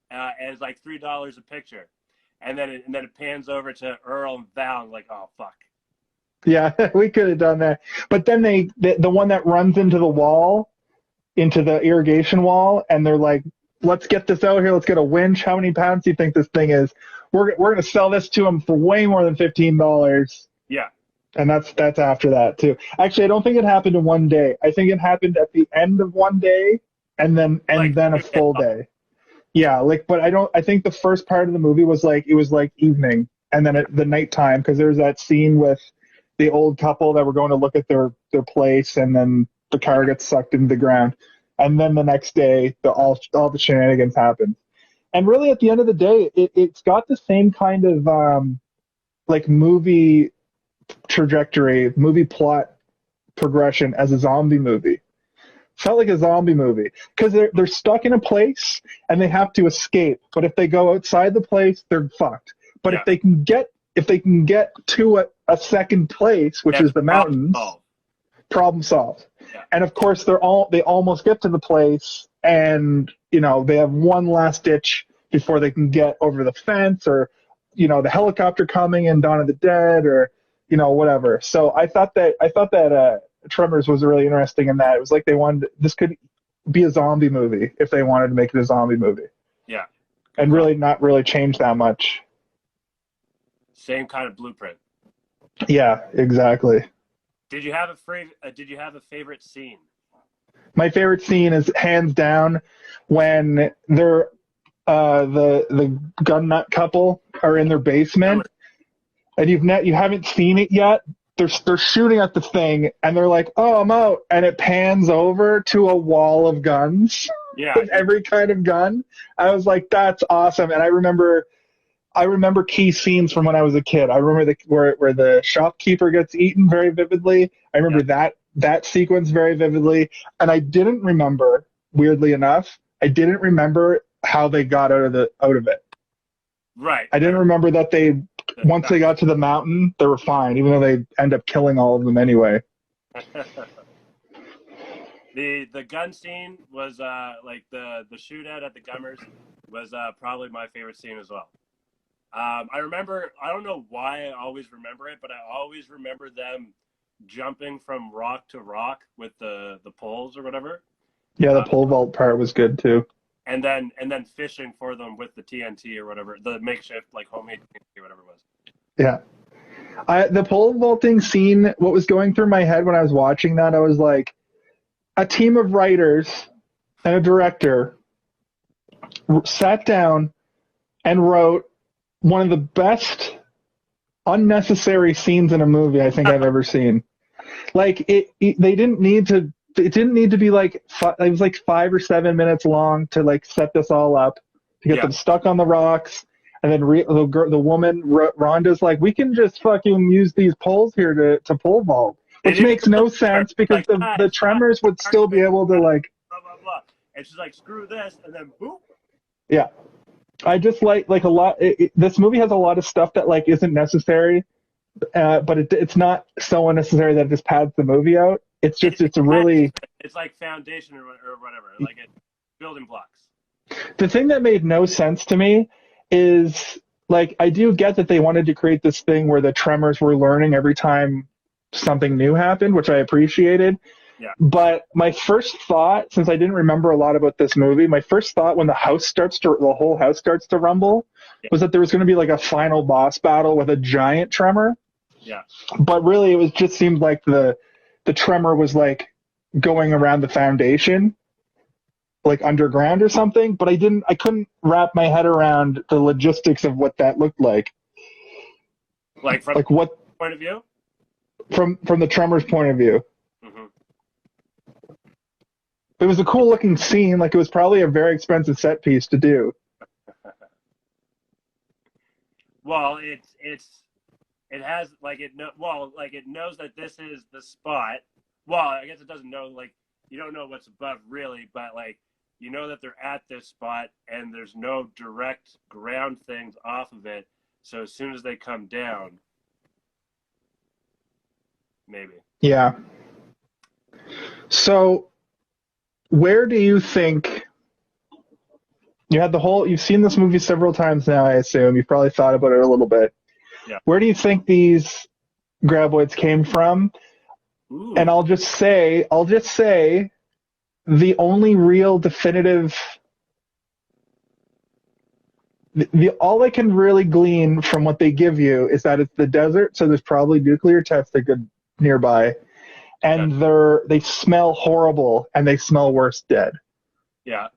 S2: and it's like $3 a picture, and then it pans over to Earl and Val, and like, oh fuck.
S1: Yeah, we could have done that, but then the one that runs into the wall, into the irrigation wall, and they're like, let's get this out here. Let's get a winch. How many pounds do you think this thing is? We're gonna sell this to him for way more than $15.
S2: Yeah.
S1: And that's after that too. Actually, I don't think it happened in one day. I think it happened at the end of one day, and then a full day. Yeah, but I think the first part of the movie was like, it was like evening, and then the nighttime, because there's that scene with the old couple that were going to look at their place, and then the car gets sucked into the ground, and then the next day all the shenanigans happen. And really, at the end of the day, it's got the same kind of like movie trajectory, movie plot progression as a zombie movie. Felt like a zombie movie because they're stuck in a place and they have to escape. But if they go outside the place, they're fucked. But if they can get to a second place, which is the mountains, problem solved.
S2: Yeah.
S1: And of course, they almost get to the place, and they have one last ditch before they can get over the fence, or the helicopter coming in Dawn of the Dead, or whatever. So I thought that Tremors was really interesting in that it was like this could be a zombie movie if they wanted to make it a zombie movie.
S2: Yeah.
S1: And really not really change that much.
S2: Same kind of blueprint.
S1: Yeah, exactly.
S2: Did you have a favorite scene?
S1: My favorite scene is hands down when they're the gun nut couple are in their basement, and you haven't seen it yet. They're shooting at the thing, and they're like, "Oh, I'm out," and it pans over to a wall of guns.
S2: Yeah,
S1: with every kind of gun. I was like, "That's awesome!" And I remember key scenes from when I was a kid. I remember where the shopkeeper gets eaten very vividly. I remember that sequence very vividly, and I didn't remember, weirdly enough, how they got out of it.
S2: Right.
S1: I didn't remember that once they got to the mountain, they were fine, even though they end up killing all of them anyway.
S2: The gun scene was like the shootout at the Gummers was probably my favorite scene as well. I remember, I don't know why I always remember it, but I always remember them jumping from rock to rock with the poles or whatever.
S1: Yeah, the pole vault part was good too.
S2: And then fishing for them with the TNT or whatever, the makeshift like homemade TNT or whatever it was.
S1: Yeah. The pole vaulting scene, what was going through my head when I was watching that, I was like, a team of writers and a director sat down and wrote one of the best unnecessary scenes in a movie I think I've ever seen. Like they didn't need to. It didn't need to be like it was like 5 or 7 minutes long to like set this all up to get them stuck on the rocks, and then the woman Rhonda's like, we can just fucking use these poles here to pole vault, which makes no sense because
S2: like,
S1: the Tremors would still be able to like
S2: blah blah blah, and she's like, screw this, and then boop.
S1: Yeah. I just like a lot. This movie has a lot of stuff that like isn't necessary, but it's not so unnecessary that it just pads the movie out. It's
S2: like foundation or whatever, like building blocks.
S1: The thing that made no sense to me is like I do get that they wanted to create this thing where the Tremors were learning every time something new happened, which I appreciated.
S2: Yeah.
S1: But my first thought, since I didn't remember a lot about this movie, my first thought when the whole house starts to rumble, was that there was going to be like a final boss battle with a giant tremor.
S2: Yeah.
S1: But really, it just seemed like the tremor was like going around the foundation, like underground or something. But I couldn't wrap my head around the logistics of what that looked like.
S2: Like from
S1: what
S2: point of view?
S1: From the Tremors' point of view.
S2: Mm-hmm.
S1: It was a cool looking scene. Like it was probably a very expensive set piece to do.
S2: Well, it has like it knows that this is the spot. Well, I guess it doesn't know, like you don't know what's above really, but like you know that they're at this spot and there's no direct ground things off of it. So as soon as they come down, maybe.
S1: Yeah. So where do you think you've seen this movie several times now, I assume. You've probably thought about it a little bit.
S2: Yeah.
S1: Where do you think these graboids came from?
S2: Ooh.
S1: And I'll just say the only real definitive all I can really glean from what they give you is that it's the desert, so there's probably nuclear testing nearby. And they smell horrible, and they smell worse dead.
S2: Yeah.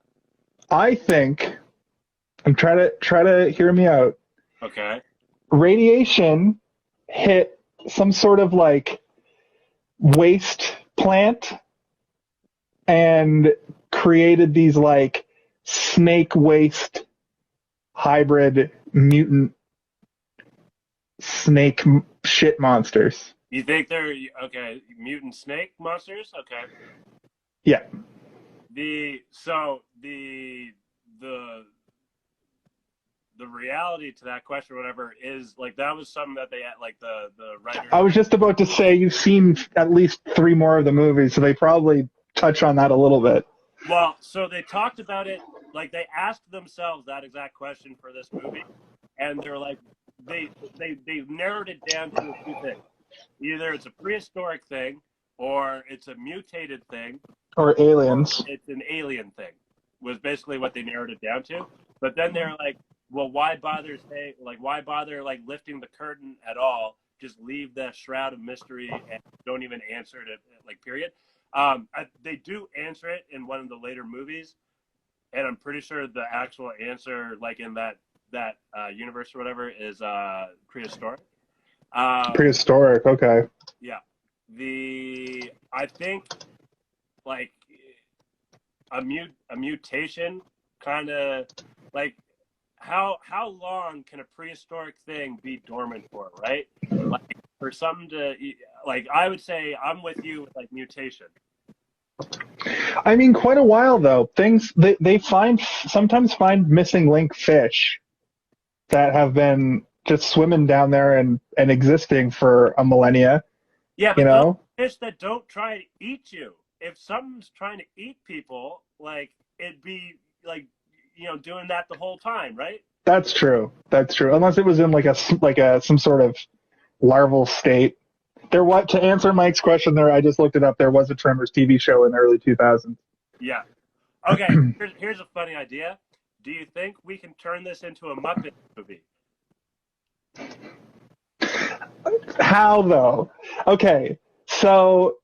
S1: I think, and try to hear me out.
S2: Okay.
S1: Radiation hit some sort of like waste plant and created these like snake waste hybrid mutant snake shit monsters.
S2: You think they're mutant snake monsters? Okay.
S1: Yeah.
S2: the reality to that question, or whatever, is like that was something that they had, like the writer.
S1: I was just about to say you've seen at least 3 more of the movies, so they probably touch on that a little bit.
S2: Well, so they talked about it, like they asked themselves that exact question for this movie, and they're like, they narrowed it down to a few things. Either it's a prehistoric thing, or it's a mutated thing,
S1: Or aliens.
S2: or it's an alien thing. Was basically what they narrowed it down to. But then they're like, well, why bother lifting the curtain at all? Just leave the shroud of mystery and don't even answer it, like, period. They do answer it in one of the later movies, and I'm pretty sure the actual answer, like in that universe or whatever, is prehistoric.
S1: Prehistoric, okay.
S2: Yeah. I think like a mutation kind of like how long can a prehistoric thing be dormant for, right? Like for something to, like, I would say I'm with you with like mutation.
S1: I mean, quite a while though. Things they sometimes find missing link fish that have been just swimming down there and existing for a millennia.
S2: Yeah, but
S1: you know,
S2: those fish that don't try to eat you. If something's trying to eat people, like it'd be like, doing that the whole time, right?
S1: that's true. That's true. Unless it was in like some sort of larval state. To answer Mike's question there, I just looked it up. There was a Tremors TV show in the early 2000s.
S2: Yeah. Okay. Here's a funny idea. Do you think we can turn this into a Muppet movie?
S1: How though? Okay, so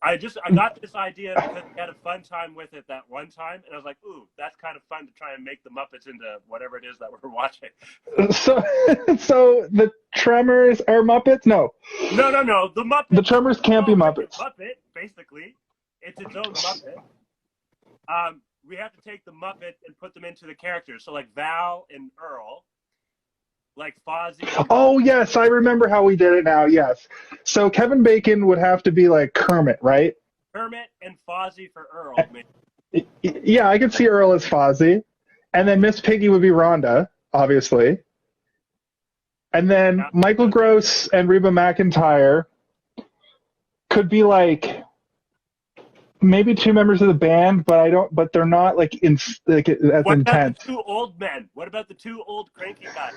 S2: I got this idea because we had a fun time with it that one time, and I was like, ooh, that's kind of fun to try and make the Muppets into whatever it is that we're watching.
S1: so the Tremors are Muppets? No.
S2: No. The Muppets.
S1: The Tremors can't be Muppets.
S2: Muppet, basically, it's its own Muppet. We have to take the Muppet and put them into the characters. So like Val and Earl, like Fozzie.
S1: Oh yes, I remember how we did it now. Yes. So Kevin Bacon would have to be like Kermit, right?
S2: Kermit and Fozzie for Earl. Maybe.
S1: Yeah, I could see Earl as Fozzie, and then Miss Piggy would be Rhonda, obviously, and then Michael Gross and Reba McEntire could be like maybe 2 members of the band, but they're not like as intense.
S2: What about the 2 old men? What about the 2 old cranky guys?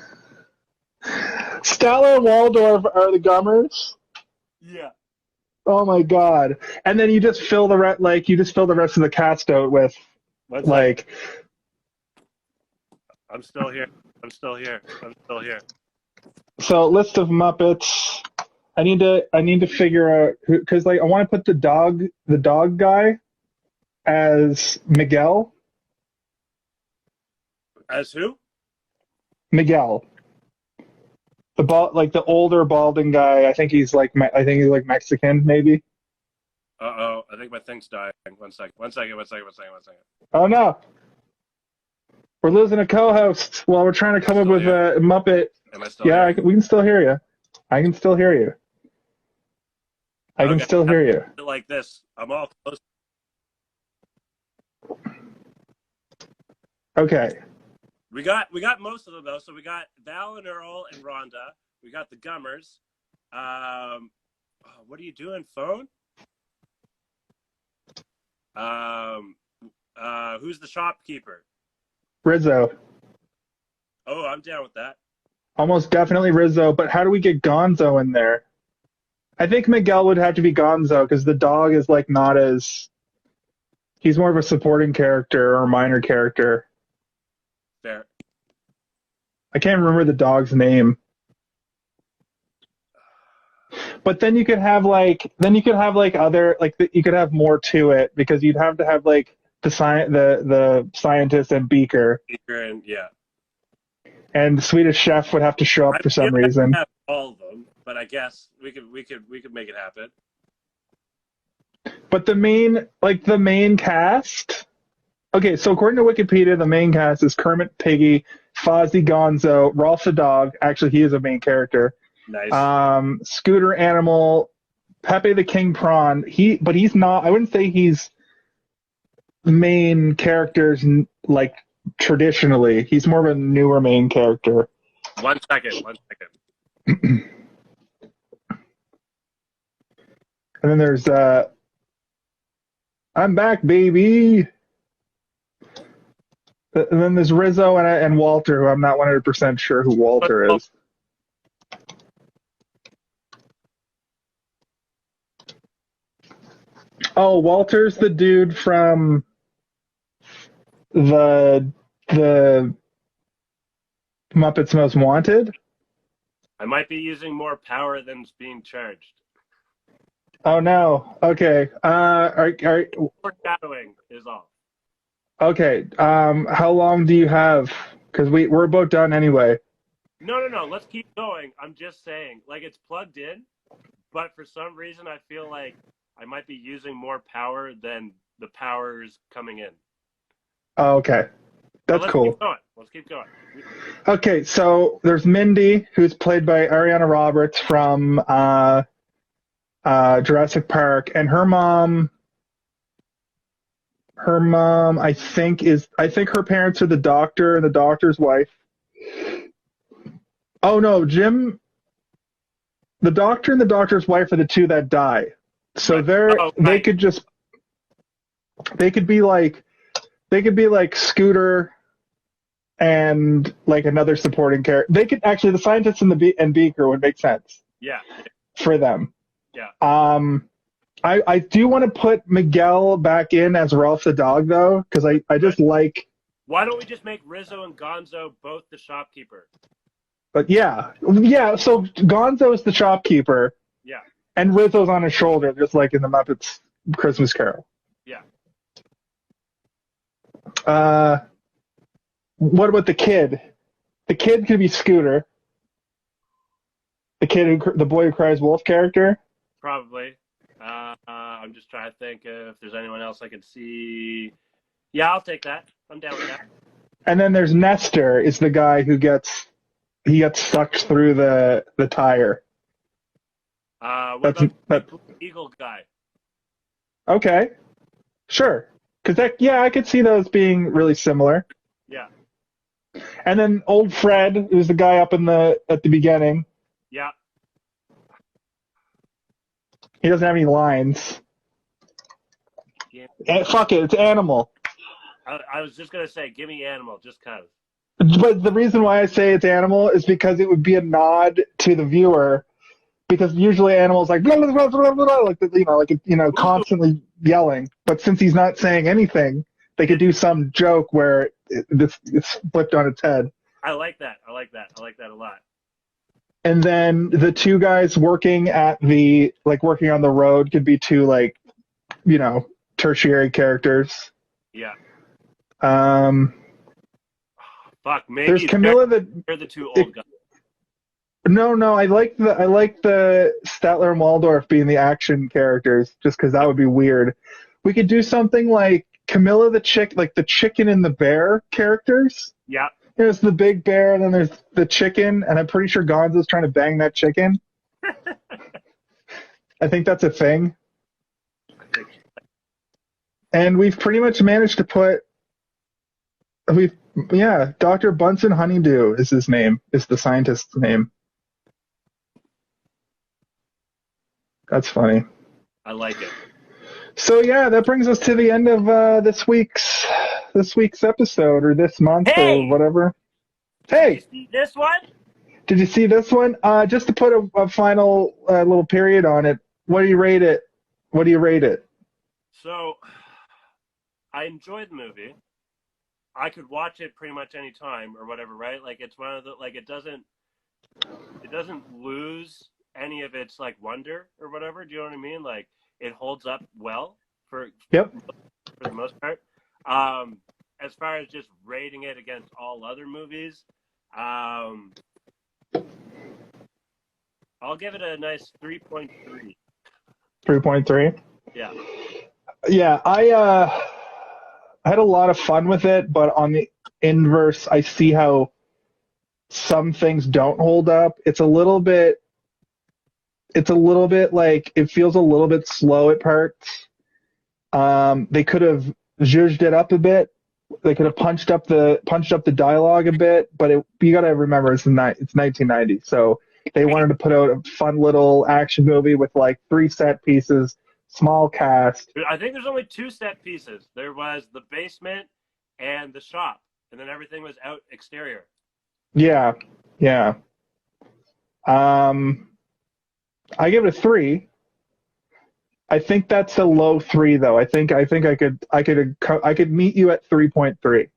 S1: Stella and Waldorf are the Gummers.
S2: Yeah.
S1: Oh my god! And then you just fill the rest of the cast out with like.
S2: I'm still here.
S1: So list of Muppets. I need to figure out because I want to put the dog guy as Miguel.
S2: As who?
S1: Miguel. The older balding guy. I think he's like Mexican, maybe.
S2: I think my thing's dying. One second.
S1: Oh no, we're losing a co-host while we're trying to come up with a Muppet.
S2: Am I still
S1: Yeah,
S2: here?
S1: we can still hear you. I can still hear you.
S2: Like this. I'm all close.
S1: Okay.
S2: We got most of them though. So we got Val and Earl and Rhonda. We got the Gummers. What are you doing, phone? Who's the shopkeeper?
S1: Rizzo.
S2: Oh, I'm down with that.
S1: Almost definitely Rizzo, but how do we get Gonzo in there? I think Miguel would have to be Gonzo because the dog is like not as. He's more of a supporting character or minor character.
S2: Fair.
S1: I can't remember the dog's name. But then you could have you could have more to it because you'd have to have like the scientist and Beaker.
S2: Beaker and yeah.
S1: And Swedish Chef would have to show up for some reason.
S2: Have all of them, but I guess we could make it happen.
S1: But the main cast. Okay, so according to Wikipedia, the main cast is Kermit, Piggy, Fozzie, Gonzo, Rolf the dog. Actually, he is a main character.
S2: Nice.
S1: Scooter Animal, Pepe the King Prawn. But he's not. I wouldn't say he's the main characters like traditionally. He's more of a newer main character.
S2: 1 second. 1 second.
S1: And then there's I'm back, baby. And then there's Rizzo and Walter, who I'm not 100% sure who Walter is. Oh, Walter's the dude from the Muppets Most Wanted.
S2: I might be using more power than's being charged.
S1: Oh no. Okay.
S2: Foreshadowing is all.
S1: Okay. How long do you have? Because we're about done anyway.
S2: No. Let's keep going. I'm just saying, like, it's plugged in, but for some reason I feel like I might be using more power than the power's coming in.
S1: Oh, okay. That's cool.
S2: Let's keep going.
S1: Okay, so there's Mindy, who's played by Ariana Roberts from Jurassic Park, and her mom, I think her parents are the doctor and the doctor's wife. Oh no, Jim, the doctor and the doctor's wife are the two that die. So they could be like Scooter and like another supporting character. They could actually, the scientists and Beaker would make sense.
S2: Yeah.
S1: For them.
S2: Yeah.
S1: I do want to put Miguel back in as Ralph the dog though, because I just like.
S2: Why don't we just make Rizzo and Gonzo both the shopkeeper?
S1: But yeah. So Gonzo is the shopkeeper.
S2: Yeah.
S1: And Rizzo's on his shoulder, just like in the Muppets Christmas Carol.
S2: Yeah.
S1: What about the kid? The kid could be Scooter. The boy who cries wolf character.
S2: Probably. I'm just trying to think if there's anyone else I could see. Yeah, I'll take that. I'm down with that.
S1: And then there's Nestor, is the guy who gets sucked through the tire.
S2: What about the eagle guy?
S1: Okay, sure. Because I could see those being really similar.
S2: Yeah.
S1: And then old Fred, who's the guy up at the beginning.
S2: Yeah.
S1: He doesn't have any lines. Yeah. Fuck it, it's Animal.
S2: I was just gonna say, give me Animal, just cause.
S1: But the reason why I say it's Animal is because it would be a nod to the viewer. Because usually Animal's like blah, blah, blah, blah, blah, like constantly yelling. But since he's not saying anything, they could do some joke where it's flipped on its head.
S2: I like that a lot.
S1: And then the two guys working on the road could be two tertiary characters.
S2: Yeah.
S1: Fuck, maybe there's Camilla.
S2: They're the two old guys.
S1: No, I like the Statler and Waldorf being the action characters, just because that would be weird. We could do something like Camilla the chicken and the bear characters.
S2: Yeah.
S1: There's the big bear, and then there's the chicken, and I'm pretty sure Gonzo's trying to bang that chicken. I think that's a thing. And we've pretty much managed to put. Dr. Bunsen Honeydew is his name, is the scientist's name. That's funny.
S2: I like it.
S1: So yeah, that brings us to the end of this week's episode, or this month, or whatever. Hey!
S2: Did you see this one?
S1: Did you see this one? Just to put a final little period on it, what do you rate it?
S2: So, I enjoyed the movie. I could watch it pretty much any time or whatever, right? Like, it's one of the, like, it doesn't lose any of its like wonder or whatever. Do you know what I mean? Like, it holds up well for the most part. As far as just rating it against all other movies, I'll give it a nice 3.3.
S1: 3.3?
S2: Yeah.
S1: Yeah, I had a lot of fun with it, but on the inverse, I see how some things don't hold up. It's a little bit like, it feels a little bit slow at parts. They could have zhuzhed it up a bit, They could have punched up the dialogue a bit, but you got to remember it's 1990, so they wanted to put out a fun little action movie with like 3 set pieces, small cast.
S2: I think there's only 2 set pieces. There was the basement and the shop, and then everything was out exterior.
S1: Yeah, yeah. I give it a 3. I think that's a low 3 though. I think I could meet you at 3.3.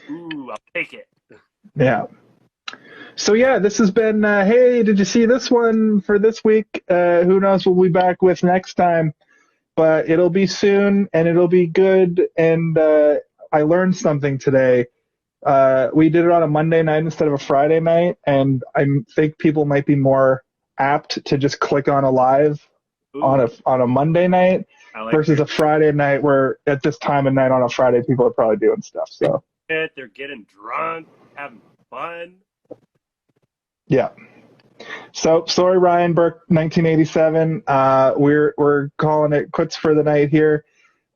S2: Ooh, I'll take it.
S1: Yeah. So yeah, this has been. Hey, did you see this one for this week? Who knows what we'll be back with next time? But it'll be soon, and it'll be good. And I learned something today. We did it on a Monday night instead of a Friday night, and I think people might be more apt to just click on a live on a Monday night versus a Friday night, where at this time of night on a Friday people are probably doing stuff. So
S2: they're getting drunk, having fun.
S1: Yeah. So sorry, Ryan Burke, 1987. We're calling it quits for the night here.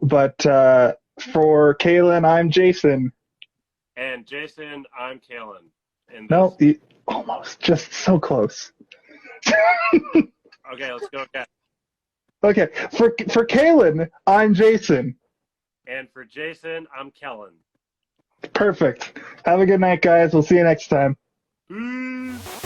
S1: But for Kaylin, I'm Jason.
S2: And Jason, I'm Kaylin.
S1: No, almost, just so close.
S2: Okay, let's go again.
S1: Okay, for Kaylin, I'm Jason.
S2: And for Jason, I'm Kellen.
S1: Perfect. Have a good night, guys. We'll see you next time.
S2: Peace.